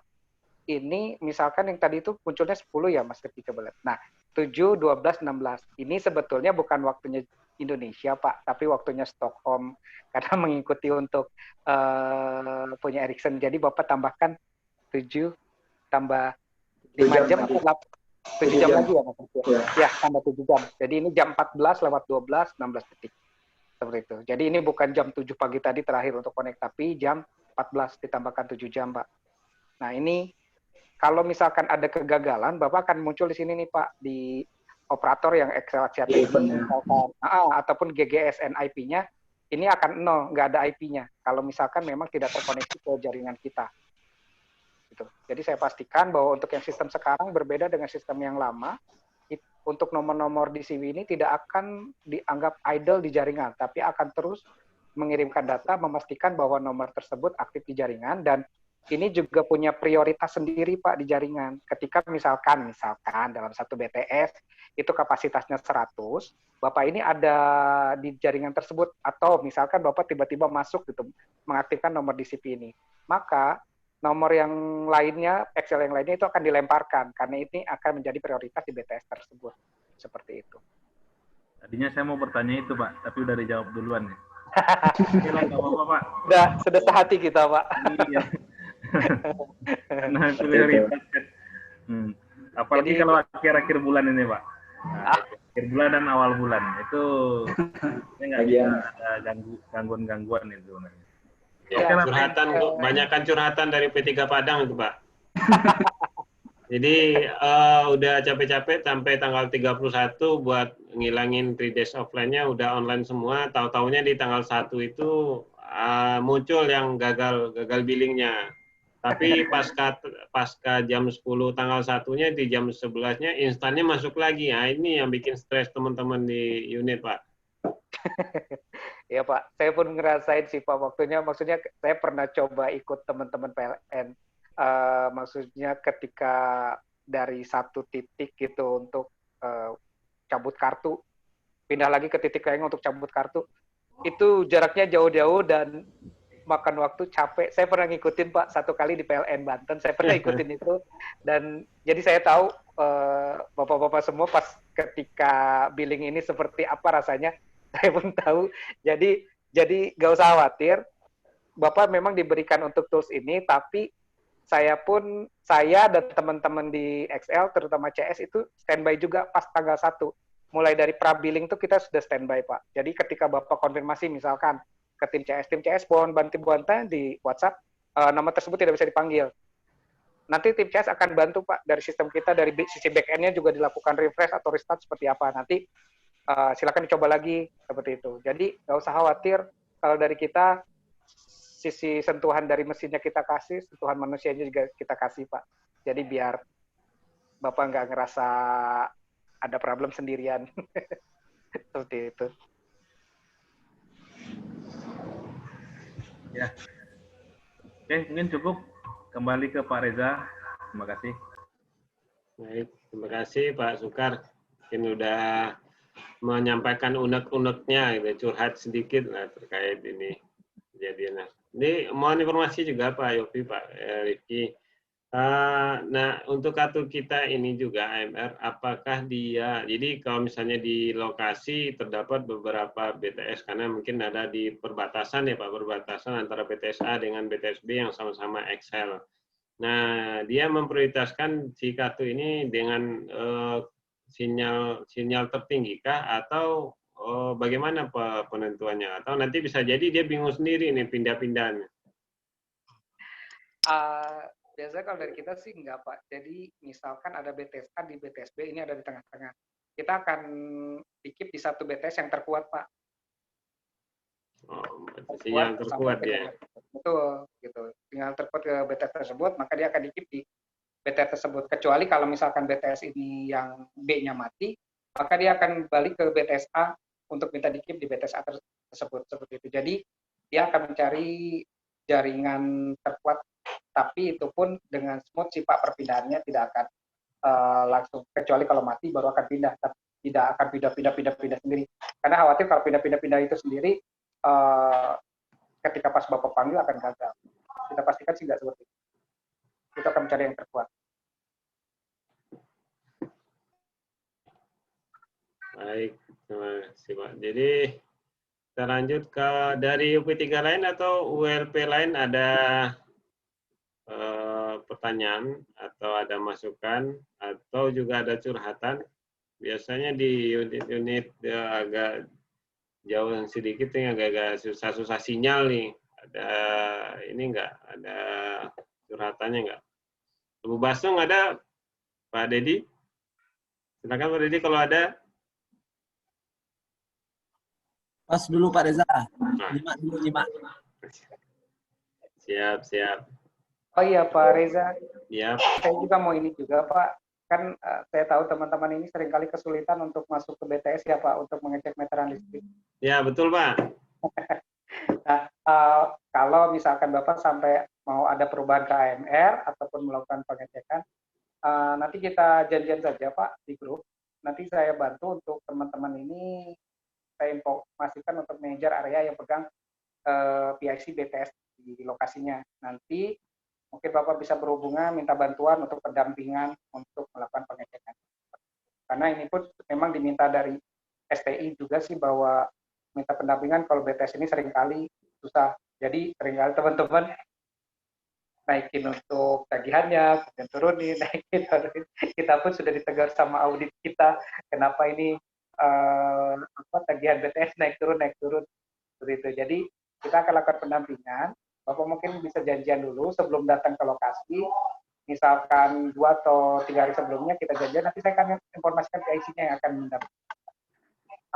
ini misalkan yang tadi itu munculnya 10 ya Mas Rifki, coba lihat. Nah, 7, 12, 16. Ini sebetulnya bukan waktunya Indonesia Pak, tapi waktunya Stockholm karena mengikuti untuk punya Ericsson. Jadi Bapak tambahkan 7 tambah 5 jam atau 7 jam lagi ya Mas Rifki? Ya, tambah 7 jam. Jadi ini jam 14 lewat 12, 16 detik. Seperti itu. Jadi ini bukan jam 7 pagi tadi terakhir untuk connect, tapi jam 14 ditambahkan 7 jam Pak. Nah, ini kalau misalkan ada kegagalan, Bapak akan muncul di sini nih Pak, di operator yang Excel Axiata ini, ataupun GGSN IP-nya, ini akan 0, nggak ada IP-nya. Kalau misalkan memang tidak terkoneksi ke jaringan kita. Gitu. Jadi saya pastikan bahwa untuk yang sistem sekarang berbeda dengan sistem yang lama, untuk nomor-nomor di CV ini tidak akan dianggap idle di jaringan, tapi akan terus mengirimkan data, memastikan bahwa nomor tersebut aktif di jaringan, dan ini juga punya prioritas sendiri Pak di jaringan. Ketika misalkan dalam satu BTS itu kapasitasnya 100, Bapak ini ada di jaringan tersebut, atau misalkan Bapak tiba-tiba masuk gitu mengaktifkan nomor DCP ini, maka nomor yang lainnya, Excel yang lainnya itu akan dilemparkan karena ini akan menjadi prioritas di BTS tersebut. Seperti itu. Tadinya saya mau bertanya itu Pak, tapi udah dijawab duluan ya. Nggak apa-apa Pak. Sudah sehati kita Pak. Iya. Nah, prioritas. Apalagi jadi, kalau akhir-akhir bulan ini Pak. Nah, akhir bulan dan awal bulan itu nggak bisa ada gangguan itu. Ya, curhatan, banyakkan curhatan dari P3 Padang itu Pak. Jadi udah capek-capek sampai tanggal 31 buat ngilangin 3 days offline-nya udah online semua. Tahu-taunya di tanggal 1 itu muncul yang gagal billingnya. Tapi pasca jam 10 tanggal 1-nya di jam 11-nya instannya masuk lagi. Nah, ini yang bikin stres teman-teman di unit, Pak. Ya Pak, saya pun ngerasain sih Pak waktunya. Maksudnya saya pernah coba ikut teman-teman PLN. Maksudnya ketika dari satu titik gitu untuk cabut kartu, pindah lagi ke titik lain untuk cabut kartu, itu jaraknya jauh-jauh dan makan waktu, capek. Saya pernah ngikutin Pak satu kali di PLN Banten, saya pernah ikutin itu, dan jadi saya tahu bapak-bapak semua pas ketika billing ini seperti apa rasanya, saya pun tahu. Jadi nggak usah khawatir, Bapak memang diberikan untuk tools ini, tapi saya dan teman-teman di XL, terutama CS itu standby juga pas tanggal 1. Mulai dari pra-billing itu kita sudah standby Pak. Jadi ketika Bapak konfirmasi misalkan ke tim CS mohon bantu di WhatsApp, nama tersebut tidak bisa dipanggil. Nanti tim CS akan bantu Pak dari sistem kita, dari sisi back-end-nya juga dilakukan refresh atau restart seperti apa. Nanti silakan dicoba lagi seperti itu. Jadi nggak usah khawatir, kalau dari kita sisi sentuhan dari mesinnya kita kasih, sentuhan manusianya juga kita kasih Pak. Jadi biar Bapak nggak ngerasa ada problem sendirian. Seperti itu. Ya. Oke, mungkin cukup. Kembali ke Pak Reza. Terima kasih. Baik, terima kasih Pak Sukar. Mungkin udah menyampaikan unek-uneknya, gitu, curhat sedikit lah terkait ini kejadian. Ini mohon informasi juga Pak Yofi, Pak Rifki. Nah, untuk kartu kita ini juga AMR, apakah dia, jadi kalau misalnya di lokasi terdapat beberapa BTS, karena mungkin ada di perbatasan ya Pak, perbatasan antara BTS A dengan BTS B yang sama-sama Excel. Nah, dia memprioritaskan si kartu ini dengan sinyal tertinggi kah, atau bagaimana penentuannya? Atau nanti bisa jadi dia bingung sendiri nih pindah-pindahnya. Biasanya kalau dari kita sih enggak Pak. Jadi misalkan ada BTS A di BTS B, ini ada di tengah-tengah. Kita akan dikip di satu BTS yang terkuat Pak. Oh, sinyal terkuat ya. Betul, gitu. Sinyal terkuat ke BTS tersebut, maka dia akan dikip di BTS tersebut. Kecuali kalau misalkan BTS ini yang B-nya mati, maka dia akan balik ke BTS A untuk minta di-keep di BTS tersebut seperti itu. Jadi dia akan mencari jaringan terkuat, tapi itu pun dengan smooth sih Pak, perpindahannya tidak akan langsung, kecuali kalau mati baru akan pindah, tapi tidak akan pindah sendiri. Karena khawatir kalau pindah itu sendiri ketika pas Bapak panggil akan gagal. Kita pastikan sih nggak seperti itu. Kita akan mencari yang terkuat. Baik, terima kasih Pak. Jadi kita lanjut ke dari UP3 lain atau ULP lain ada pertanyaan atau ada masukan atau juga ada curhatan. Biasanya di unit-unit agak jauh sedikit nih, agak-agak susah-susah sinyal nih. Ada ini enggak? Ada curhatannya enggak? Bu Basung ada? Pak Dedi? Silakan Pak Dedi kalau ada. Pas dulu Pak Reza. Nah. 5. Siap. Oh iya Pak Reza, Ya. saya juga mau ini juga Pak, kan saya tahu teman-teman ini seringkali kesulitan untuk masuk ke BTS ya Pak, untuk mengecek meteran listrik. Ya, betul Pak. Nah, kalau misalkan Bapak sampai mau ada perubahan ke AMR ataupun melakukan pengecekan, nanti kita janjian saja Pak di grup. Nanti saya bantu untuk teman-teman ini, saya informasikan untuk manajer area yang pegang PIC BTS di lokasinya. Nanti mungkin Bapak bisa berhubungan, minta bantuan untuk pendampingan untuk melakukan pengecekan. Karena ini pun memang diminta dari STI juga sih, bahwa minta pendampingan kalau BTS ini seringkali susah. Jadi seringkali teman-teman naikin untuk tagihannya, kemudian turunin, naikin. Kita pun sudah ditegur sama audit kita, kenapa ini tagihan BTS naik turun. Seperti itu. Jadi kita akan lakukan pendampingan. Bapak mungkin bisa janjian dulu sebelum datang ke lokasi, misalkan 2 atau 3 hari sebelumnya kita janjian, nanti saya akan informasikan PIC-nya yang akan mendampingi,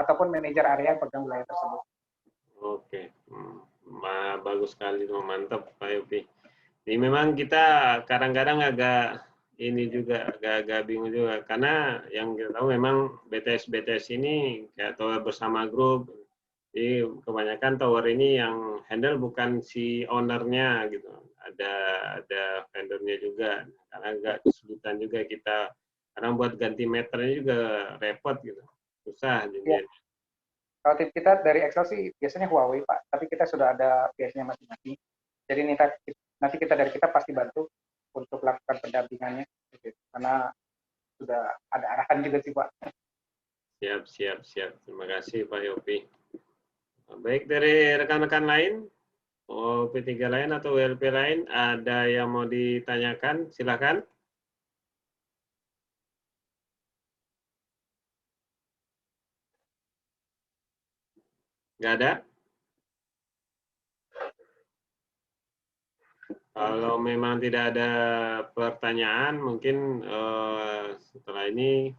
ataupun manajer area yang pegang wilayah tersebut. Oke, bagus sekali, mantap Pak Yopi. Jadi memang kita kadang-kadang agak bingung juga, karena yang kita tahu memang BTS ini kayak tower bersama grup. Jadi kebanyakan tower ini yang handle bukan si ownernya gitu, ada vendornya juga. Karena agak kesulitan juga kita, karena buat ganti meternya juga repot gitu, susah jadi. Ya. Kalau tim kita dari Excel sih biasanya Huawei Pak, tapi kita sudah ada biasanya masing-masing. Jadi nanti kita dari kita pasti bantu untuk lakukan pendampingannya, gitu. Karena sudah ada arahan juga sih Pak. Siap. Terima kasih Pak Yopi. Baik, dari rekan-rekan lain, P3 lain atau WLP lain, ada yang mau ditanyakan? Silakan. Nggak ada? Kalau memang tidak ada pertanyaan, mungkin setelah ini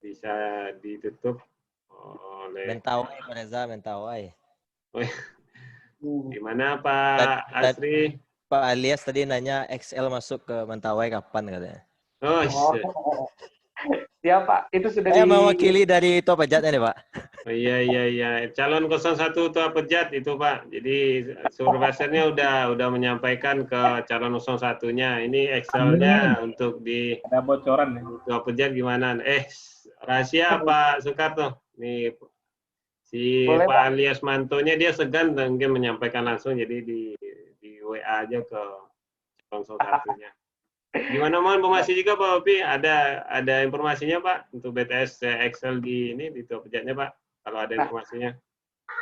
bisa ditutup oleh... Mentawai, Pak Reza, Mentawai. Gimana Pak Asri? Pak Alias tadi nanya XL masuk ke Mentawai kapan katanya. Siap Pak, itu sudah Saya mewakili dari Tua Pejatnya nih Pak. Oh, iya. Calon 01 Tua Pejat itu Pak. Jadi supervisornya udah menyampaikan ke calon 01-nya. Ini Excel-nya untuk di Ada bocoran ya. Tua Pejat gimana? Rahasia Pak Soekarto. Nih si boleh, Pak Alias Mantonya dia segan mungkin menyampaikan langsung, jadi di WA aja ke calon 01-nya. Gimana, mohon informasi juga Pak Opi, ada informasinya Pak untuk BTS Excel di Tua Pejatnya Pak, kalau ada informasinya.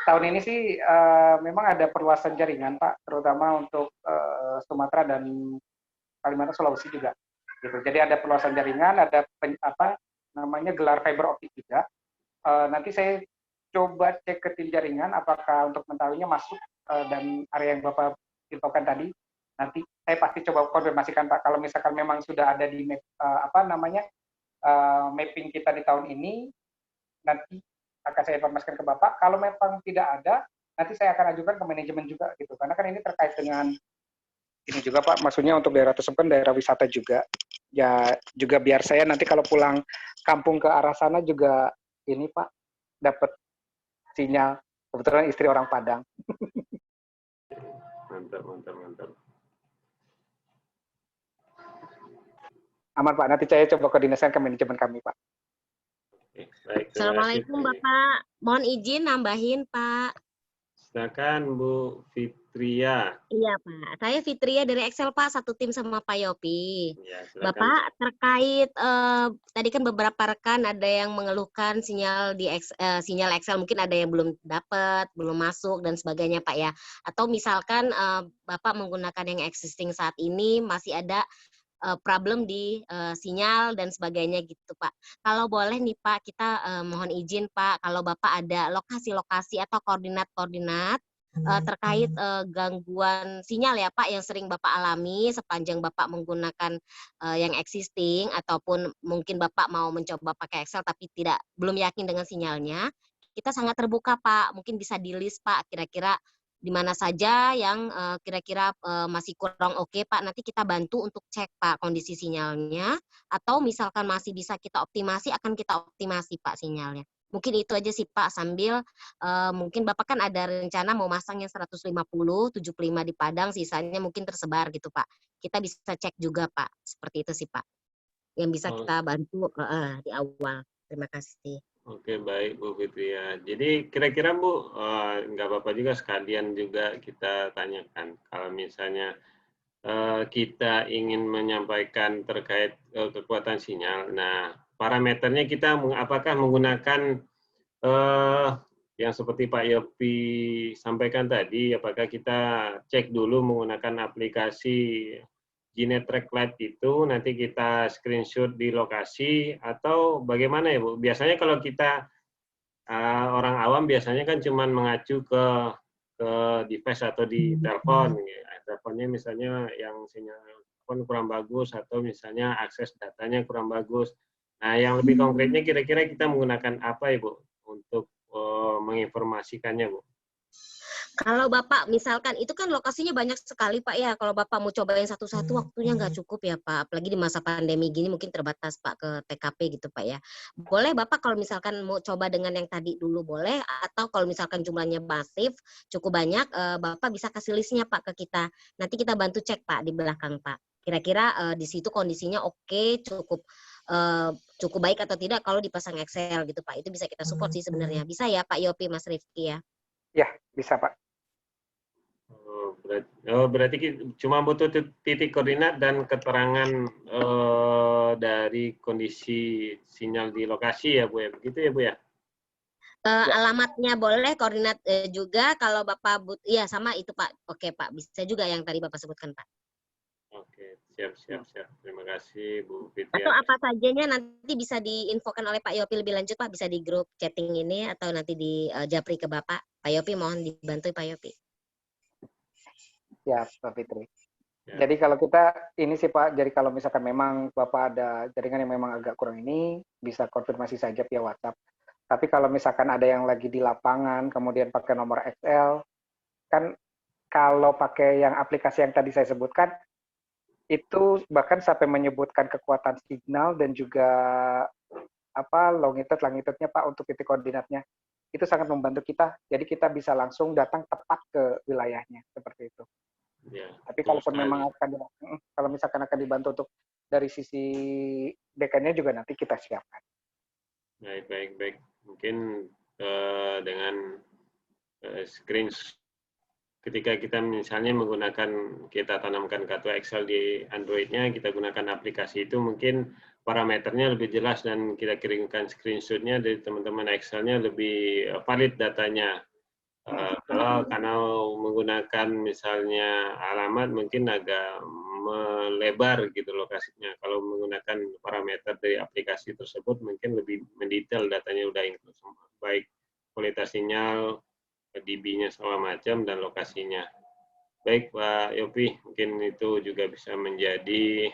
Tahun ini sih memang ada perluasan jaringan Pak, terutama untuk Sumatera dan Kalimantan, Sulawesi juga. Gitu. Jadi ada perluasan jaringan, ada gelar fiber optik juga. Nanti saya coba cek ke tim jaringan apakah untuk Mentawainya masuk dan area yang Bapak infokan tadi. Nanti saya pasti coba konfirmasikan Pak, kalau misalkan memang sudah ada di mapping kita di tahun ini, nanti akan saya informasikan ke Bapak. Kalau memang tidak ada, nanti saya akan ajukan ke manajemen juga gitu. Karena kan ini terkait dengan ini juga Pak, maksudnya untuk daerah tersebut daerah wisata juga. Ya juga biar saya nanti kalau pulang kampung ke arah sana juga ini Pak dapat sinyal. Kebetulan istri orang Padang. Mantap, mantap, mantap. Aman Pak, nanti saya coba koordinasikan ke manajemen kami Pak. Oke, baik, terima kasih. Assalamualaikum Bapak. Mohon izin nambahin Pak. Silakan Bu Fitria. Iya Pak, saya Fitria dari Excel Pak, satu tim sama Pak Yopi. Ya, silakan. Bapak terkait tadi kan beberapa rekan ada yang mengeluhkan sinyal di sinyal Excel mungkin ada yang belum dapat, belum masuk dan sebagainya Pak ya. Atau misalkan Bapak menggunakan yang existing saat ini masih ada problem di sinyal dan sebagainya gitu Pak. Kalau boleh nih Pak, kita mohon izin Pak, kalau Bapak ada lokasi-lokasi atau koordinat-koordinat terkait gangguan sinyal ya Pak yang sering Bapak alami sepanjang Bapak menggunakan yang existing ataupun mungkin Bapak mau mencoba pakai Excel tapi belum yakin dengan sinyalnya, kita sangat terbuka Pak. Mungkin bisa di-list Pak kira-kira di mana saja yang kira-kira masih kurang oke Pak, nanti kita bantu untuk cek Pak kondisi sinyalnya, atau misalkan masih bisa kita optimasi, akan kita optimasi Pak sinyalnya. Mungkin itu aja sih Pak, sambil mungkin Bapak kan ada rencana mau masang yang 150, 75 di Padang, sisanya mungkin tersebar gitu Pak. Kita bisa cek juga Pak, seperti itu sih Pak, yang bisa kita bantu di awal. Terima kasih. Oke, baik Bu Fitria. Jadi kira-kira Bu, nggak apa-apa juga sekalian juga kita tanyakan. Kalau misalnya kita ingin menyampaikan terkait kekuatan sinyal, nah parameternya kita apakah menggunakan yang seperti Pak Yopi sampaikan tadi, apakah kita cek dulu menggunakan aplikasi GeneTrack Lite itu, nanti kita screenshot di lokasi, atau bagaimana ya Bu? Biasanya kalau kita orang awam biasanya kan cuma mengacu ke device atau di telepon. Teleponnya misalnya yang sinyal telepon kurang bagus, atau misalnya akses datanya kurang bagus. Nah, yang lebih konkretnya kira-kira kita menggunakan apa ya Bu untuk menginformasikannya Bu? Kalau Bapak misalkan itu kan lokasinya banyak sekali Pak ya, kalau Bapak mau cobain satu-satu waktunya nggak cukup ya Pak, apalagi di masa pandemi gini mungkin terbatas Pak ke TKP gitu Pak ya. Boleh Bapak kalau misalkan mau coba dengan yang tadi dulu boleh, atau kalau misalkan jumlahnya masif cukup banyak, Bapak bisa kasih listnya Pak ke kita, nanti kita bantu cek Pak di belakang Pak. Kira-kira di situ kondisinya oke, cukup baik atau tidak kalau dipasang Excel gitu Pak, itu bisa kita support sih sebenarnya. Bisa ya Pak Yopi, Mas Rifki ya? Ya, bisa Pak. Berarti cuma butuh titik koordinat dan keterangan dari kondisi sinyal di lokasi ya Bu ya, begitu ya Bu ya? Alamatnya boleh, koordinat juga kalau Bapak ya sama itu Pak. Oke Pak, bisa juga yang tadi Bapak sebutkan Pak. Oke, siap. Terima kasih Bu Fitria. Atau apa sajanya nanti bisa diinfokan oleh Pak Yopi lebih lanjut Pak, bisa di grup chatting ini atau nanti di japri ke Bapak. Pak Yopi mohon dibantu Pak Yopi. Ya, Pak Fitri. Ya. Jadi kalau kita ini sih Pak, jadi kalau misalkan memang Bapak ada jaringan yang memang agak kurang ini, bisa konfirmasi saja via WhatsApp. Tapi kalau misalkan ada yang lagi di lapangan, kemudian pakai nomor XL, kan kalau pakai yang aplikasi yang tadi saya sebutkan, itu bahkan sampai menyebutkan kekuatan signal dan juga longitude-nya Pak untuk titik koordinatnya. Itu sangat membantu kita, jadi kita bisa langsung datang tepat ke wilayahnya, seperti itu. Ya, tapi kalaupun memang kalau misalkan akan dibantu untuk dari sisi dekannya juga nanti kita siapkan. Baik. Mungkin dengan screenshot ketika kita misalnya kita tanamkan kartu Excel di Android-nya, kita gunakan aplikasi itu, mungkin parameternya lebih jelas dan kita kirimkan screenshot-nya dari teman-teman Excel-nya lebih valid datanya. Karena menggunakan misalnya alamat mungkin agak melebar gitu lokasinya. Kalau menggunakan parameter dari aplikasi tersebut mungkin lebih mendetail datanya, udah include semua, baik kualitas sinyal, dB-nya segala macam, dan lokasinya. Baik Pak Yopi, mungkin itu juga bisa menjadi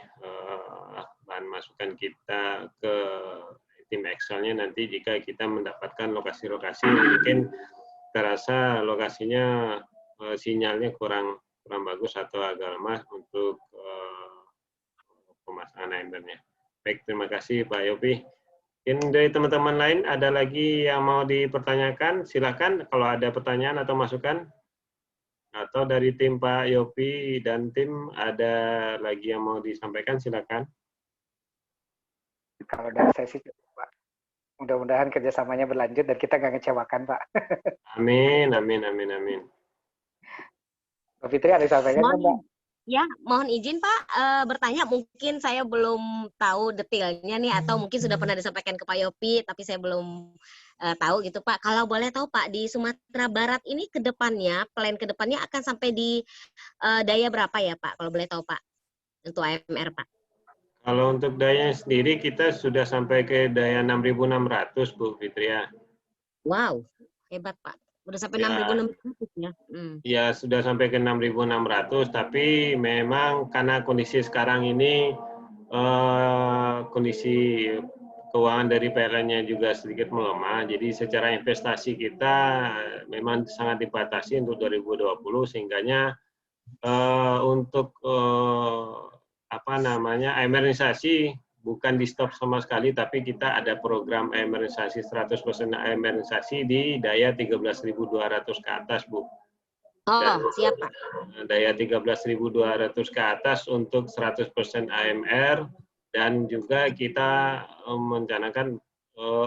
bahan masukan kita ke tim Excel-nya nanti jika kita mendapatkan lokasi-lokasi mungkin terasa lokasinya sinyalnya kurang bagus atau agak lemah untuk pemasangan AMR-nya. Baik, terima kasih Pak Yopi. Mungkin dari teman-teman lain ada lagi yang mau dipertanyakan, silakan kalau ada pertanyaan atau masukan. Atau dari tim Pak Yopi dan tim ada lagi yang mau disampaikan, silakan. Kalau dari saya sih, Pak, mudah-mudahan kerjasamanya berlanjut dan kita nggak ngecewakan, Pak. Amin, amin, amin, amin. Mbak Fitri ada yang sampaikan kan, Mbak? Ya, mohon izin Pak bertanya, mungkin saya belum tahu detailnya nih, atau mungkin sudah pernah disampaikan ke Pak Yopi, tapi saya belum tahu gitu Pak. Kalau boleh tahu Pak, di Sumatera Barat ini ke depannya, plan ke depannya akan sampai di daya berapa ya Pak? Kalau boleh tahu Pak, untuk AMR Pak. Kalau untuk dayanya sendiri, kita sudah sampai ke daya 6.600, Bu Fitria. Wow, hebat Pak. Udah sampai Ya. 6.600 ya. Ya, sudah sampai ke 6.600, tapi memang karena kondisi sekarang ini, kondisi keuangan dari PLN-nya juga sedikit melemah, jadi secara investasi kita memang sangat dibatasi untuk 2020, sehingganya untuk emernisasi bukan di stop sama sekali, tapi kita ada program emernisasi 100% emernisasi di daya 13.200 ke atas, Bu. Oh, siap Pak. Daya 13.200 ke atas untuk 100% AMR, dan juga kita merencanakan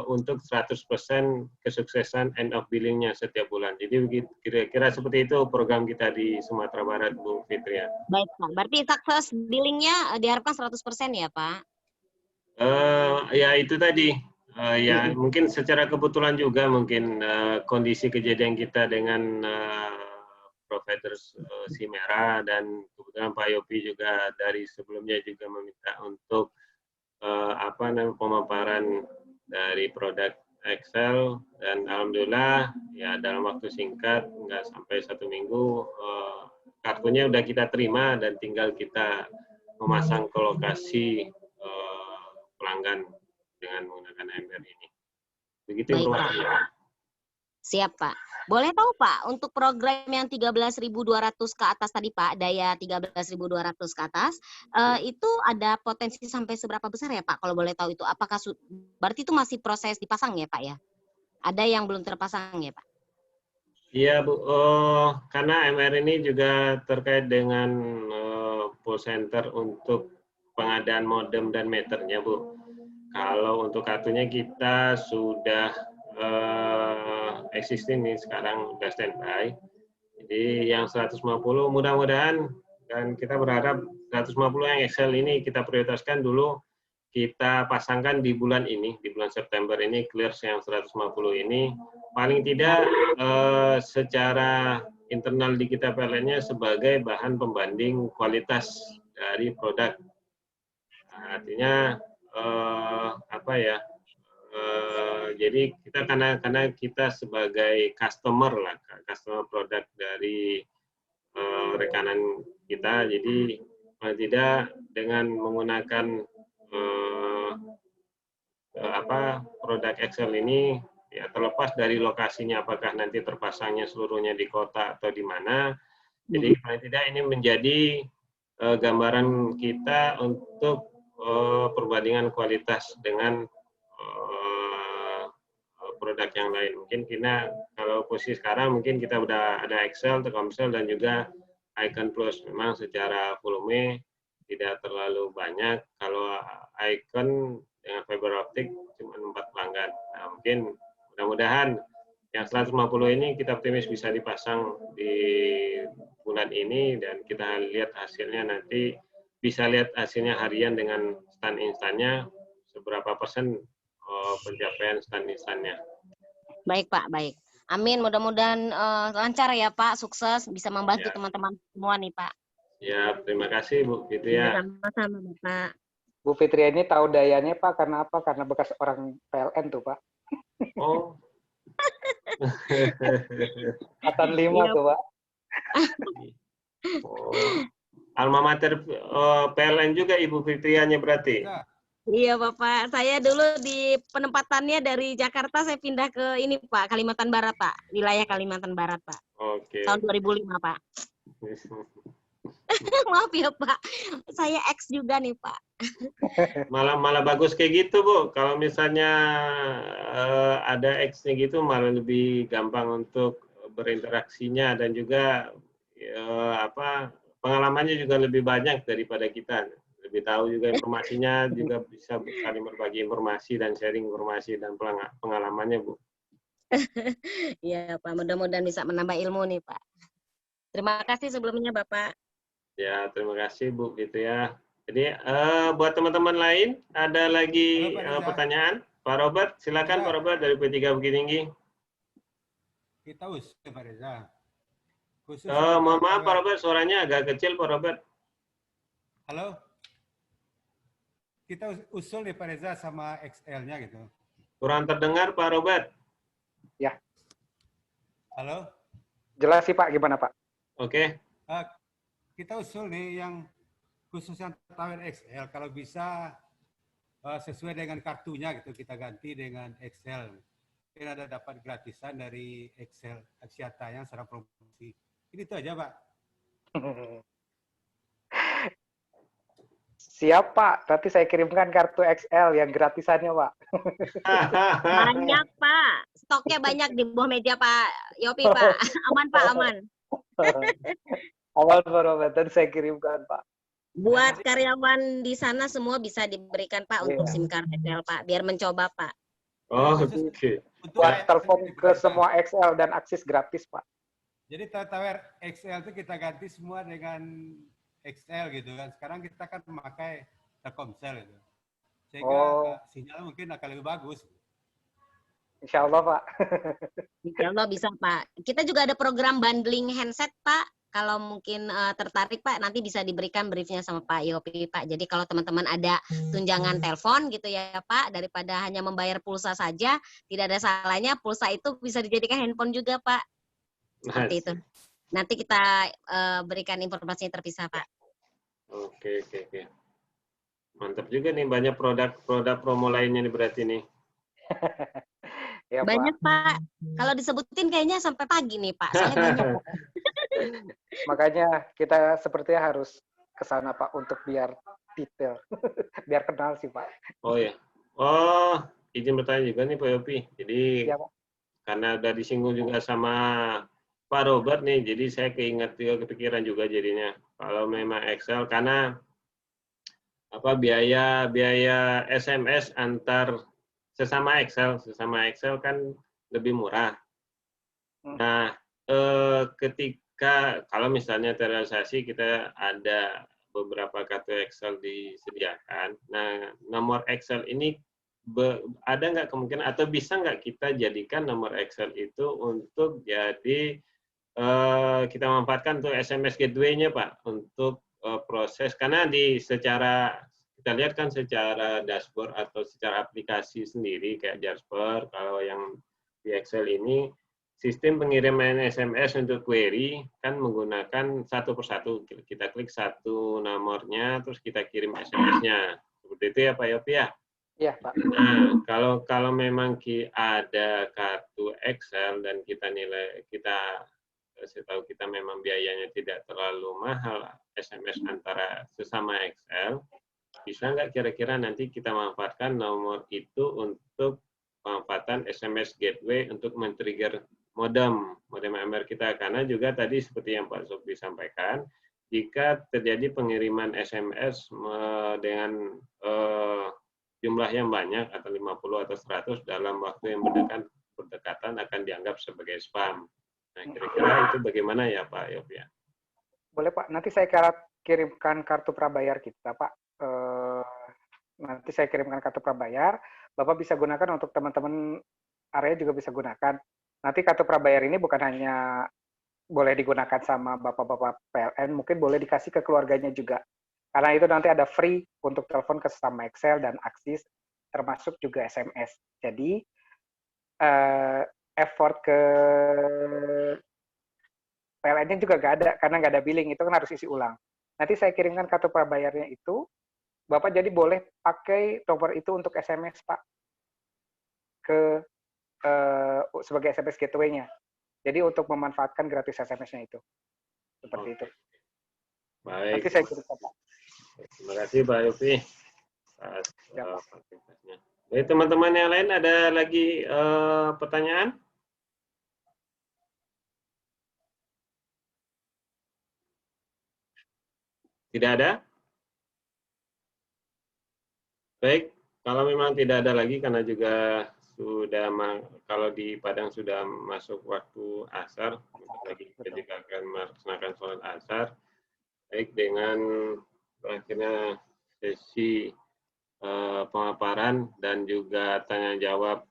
untuk 100% kesuksesan end of billing-nya setiap bulan. Jadi kira-kira seperti itu program kita di Sumatera Barat, Bu Fitria. Baik Pak, berarti sukses billing-nya diharapkan 100% ya Pak? Ya itu tadi, ya mungkin secara kebetulan juga mungkin kondisi kejadian kita dengan provider Simera, dan kebetulan Pak Yopi juga dari sebelumnya juga meminta untuk pemaparan dari produk Excel, dan alhamdulillah ya dalam waktu singkat, nggak sampai 1 minggu, kartunya udah kita terima dan tinggal kita memasang ke lokasi pelanggan dengan menggunakan AMR ini. Begitu informasinya. Siap Pak. Boleh tahu Pak, untuk program yang 13.200 ke atas tadi Pak, daya 13.200 ke atas, itu ada potensi sampai seberapa besar ya Pak? Kalau boleh tahu itu, apakah berarti itu masih proses dipasang ya Pak ya? Ada yang belum terpasang ya Pak? Iya Bu, karena AMR ini juga terkait dengan pool center untuk pengadaan modem dan meternya Bu. Kalau untuk kartunya kita sudah existing nih, sekarang udah standby. Jadi yang 150 mudah-mudahan, dan kita berharap 150 yang Excel ini kita prioritaskan dulu, kita pasangkan di bulan ini, di bulan September ini, clear yang 150 ini. Paling tidak secara internal di kita PLN-nya sebagai bahan pembanding kualitas dari produk. Artinya jadi kita karena kita sebagai customer produk dari rekanan kita, jadi paling tidak dengan menggunakan produk Excel ini, ya terlepas dari lokasinya, apakah nanti terpasangnya seluruhnya di kota atau di mana, jadi paling tidak ini menjadi gambaran kita untuk perbandingan kualitas dengan produk yang lain. Mungkin kita kalau posisi sekarang mungkin kita udah ada Excel, Telkomsel, dan juga Icon Plus. Memang secara volume tidak terlalu banyak. Kalau Icon dengan fiber optik cuma 4 pelanggan. Nah, mungkin mudah-mudahan yang 150 ini kita optimis bisa dipasang di bulan ini, dan kita lihat hasilnya nanti, bisa lihat hasilnya harian dengan stand instannya, seberapa persen pencapaian stand instannya. Baik Pak, baik. Amin, mudah-mudahan lancar ya Pak, sukses, bisa membantu teman-teman semua nih Pak. Ya, terima kasih Bu Fitria. Sama-sama Pak. Bu Fitria ini tahu dayanya Pak, karena apa? Karena bekas orang PLN tuh Pak. Oh. Angkatan 5 tuh Pak. Oh. Alma mater PLN juga Ibu Fitrianya berarti? Iya Bapak, saya dulu di penempatannya dari Jakarta, saya pindah ke ini Pak, Kalimantan Barat Pak, wilayah Kalimantan Barat Pak. Oke. Tahun 2005 Pak. Maaf ya Pak, saya X juga nih Pak. Malah bagus kayak gitu Bu. Kalau misalnya ada X-nya gitu malah lebih gampang untuk berinteraksinya dan juga pengalamannya juga lebih banyak daripada kita. Lebih tahu juga informasinya, juga bisa saling berbagi informasi dan sharing informasi dan pengalamannya Bu. Iya Pak, mudah-mudahan bisa menambah ilmu nih Pak. Terima kasih sebelumnya Bapak. Ya, terima kasih Bu gitu ya. Jadi buat teman-teman lain ada lagi pertanyaan? Pak Robert, silakan Pak Robert dari P3 Bukit Tinggi. Kita usul Pak Reza. Khusus Mohon maaf Pak Robert, suaranya agak kecil Pak Robert. Halo? Kita usul nih Pak Reza sama XL-nya gitu. Kurang terdengar Pak Robert. Ya. Halo? Jelas sih Pak, gimana Pak? Oke. Kita usul nih yang khusus yang Tower XL, kalau bisa sesuai dengan kartunya gitu, kita ganti dengan XL. Mungkin ada dapat gratisan dari XL Axiata yang secara promosi. Ini itu aja Pak. Siap Pak, nanti saya kirimkan kartu XL yang gratisannya Pak. Banyak Pak, stoknya banyak di bawah meja Pak Yopi Pak. Aman Pak, aman. Awal Pak Robert, dan saya kirimkan Pak. Buat karyawan di sana semua bisa diberikan Pak untuk SIM card XL Pak, biar mencoba Pak. Oh, oke. Buat telepon ke semua XL dan akses gratis Pak. Jadi Tower XL itu kita ganti semua dengan XL gitu kan. Sekarang kita kan memakai Telkomsel gitu. Sehingga sinyal mungkin akan lebih bagus. Insya Allah Pak. Insya Allah bisa Pak. Kita juga ada program bundling handset Pak. Kalau mungkin tertarik Pak, nanti bisa diberikan briefnya sama Pak Yopi Pak. Jadi kalau teman-teman ada tunjangan telepon gitu ya Pak, daripada hanya membayar pulsa saja, tidak ada salahnya pulsa itu bisa dijadikan handphone juga Pak. Seperti itu. Nanti kita berikan informasinya terpisah Pak. Oke. Mantap juga nih, banyak produk promo lainnya nih berarti nih. Ya, banyak Pak. Kalau disebutin kayaknya sampai pagi nih Pak. Soalnya banyak. Makanya kita sepertinya harus ke sana Pak untuk biar detail, biar kenal sih Pak. Oh ya. Oh, izin bertanya juga nih Pak Yopi. Jadi ya, Pak. Karena udah disinggung juga sama Pak Robert nih, jadi saya keinget juga kepikiran juga jadinya. Kalau memang Excel, karena biaya SMS antar sesama Excel kan lebih murah. Nah, ketika kalau misalnya terrealisasi kita ada beberapa kartu Excel disediakan. Nah, nomor Excel ini ada nggak kemungkinan atau bisa nggak kita jadikan nomor Excel itu untuk jadi kita manfaatkan untuk SMS gateway-nya Pak untuk proses, karena kita lihat kan secara dashboard atau secara aplikasi sendiri kayak Jasper, kalau yang di Excel ini sistem pengiriman SMS untuk query kan menggunakan satu persatu, kita klik satu nomornya terus kita kirim SMS-nya, seperti itu ya Pak Yopi ya? Iya Pak. Nah, kalau memang ada kartu Excel dan saya tahu kita memang biayanya tidak terlalu mahal SMS antara sesama Excel, bisa nggak kira-kira nanti kita manfaatkan nomor itu untuk pemanfaatan SMS gateway untuk men-trigger modem MR kita, karena juga tadi seperti yang Pak Sofi sampaikan, jika terjadi pengiriman SMS dengan jumlah yang banyak atau 50 atau 100 dalam waktu yang berdekatan akan dianggap sebagai spam. Nah, kira-kira itu bagaimana ya Pak Yopi? Boleh Pak, nanti saya kirimkan kartu prabayar kita Pak. Nanti saya kirimkan kartu prabayar, Bapak bisa gunakan untuk teman-teman area juga bisa gunakan. Nanti kartu prabayar ini bukan hanya boleh digunakan sama Bapak-Bapak PLN, mungkin boleh dikasih ke keluarganya juga. Karena itu nanti ada free untuk telepon ke sesama Excel dan Axis, termasuk juga SMS. Jadi, effort ke PLN-nya juga nggak ada, karena nggak ada billing, itu kan harus isi ulang. Nanti saya kirimkan kartu prabayarnya itu, Bapak jadi boleh pakai nomor itu untuk SMS, Pak, sebagai SMS gateway-nya. Jadi untuk memanfaatkan gratis SMS-nya itu. Seperti itu. Baik. Nanti saya cerita, Pak. Terima kasih Pak Yofi atas aktivitasnya. Baik, teman-teman yang lain ada lagi pertanyaan? Tidak ada? Baik, kalau memang tidak ada lagi karena juga sudah kalau di Padang sudah masuk waktu asar, lagi kita juga akan melaksanakan sholat asar. Baik, dengan berakhirnya sesi pemaparan dan juga tanya jawab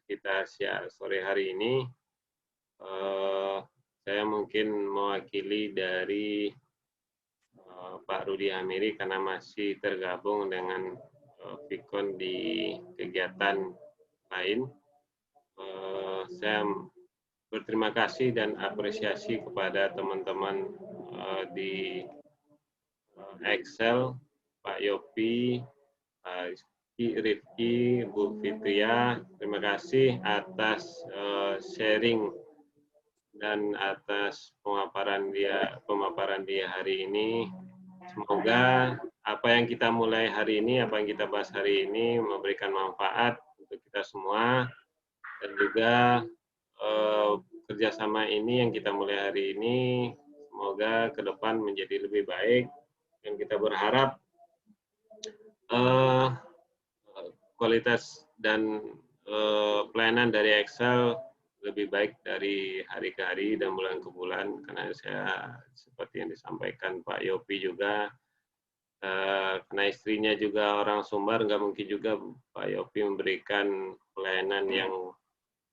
kita sore hari ini, saya mungkin mewakili dari Pak Rudi Amiri karena masih tergabung dengan Vikon di kegiatan lain. Saya berterima kasih dan apresiasi kepada teman-teman di Excel, Pak Yopi, Pak Rifki, Bu Fitria. Terima kasih atas sharing dan atas pemaparan dia hari ini. Semoga apa yang kita mulai hari ini, apa yang kita bahas hari ini memberikan manfaat untuk kita semua, dan juga kerjasama ini yang kita mulai hari ini semoga ke depan menjadi lebih baik, dan kita berharap kualitas dan pelayanan dari Excel lebih baik dari hari ke hari dan bulan ke bulan, karena saya seperti yang disampaikan Pak Yopi juga, karena istrinya juga orang Sumbar, nggak mungkin juga Pak Yopi memberikan pelayanan yang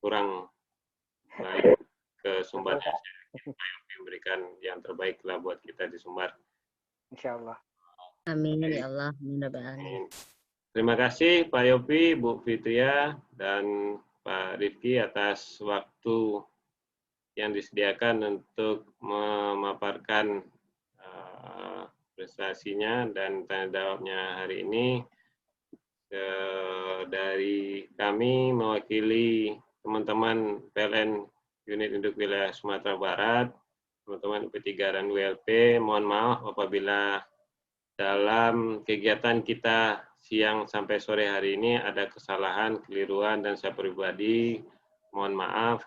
kurang baik ke Sumbar. Pak Yopi memberikan yang terbaik lah buat kita di Sumbar. Insya Allah. Amin ya Allah. Amin. Terima kasih Pak Yopi, Bu Fitria, dan Pak Rifki atas waktu yang disediakan untuk memaparkan prestasinya dan tanya jawabnya hari ini. Dari kami mewakili teman-teman PLN Unit Induk Wilayah Sumatera Barat, teman-teman UP3 dan WLP, mohon maaf apabila dalam kegiatan kita siang sampai sore hari ini ada kesalahan, keliruan, dan saya pribadi mohon maaf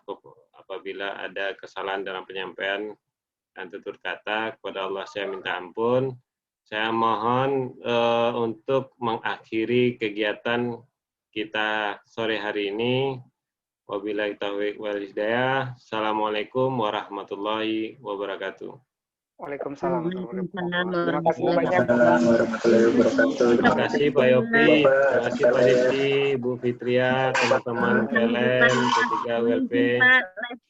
apabila ada kesalahan dalam penyampaian dan tutur kata. Kepada Allah saya minta ampun. Saya mohon untuk mengakhiri kegiatan kita sore hari ini. Wabillahi taufiq wal hidayah. Assalamualaikum warahmatullahi wabarakatuh. Waalaikumsalam. Terima kasih banyak. Warahmatullahi wabarakatuh. Terima kasih Pak Yopi, terima kasih Pak Rizky, Bu Fitria, teman-teman PLN, P3 WLP.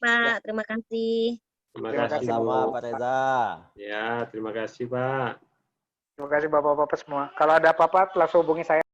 Pak, terima kasih. Terima kasih Sama Bu. Pak Reza. Ya, terima kasih Pak. Terima kasih Bapak-Bapak semua. Kalau ada apa-apa, langsung hubungi saya.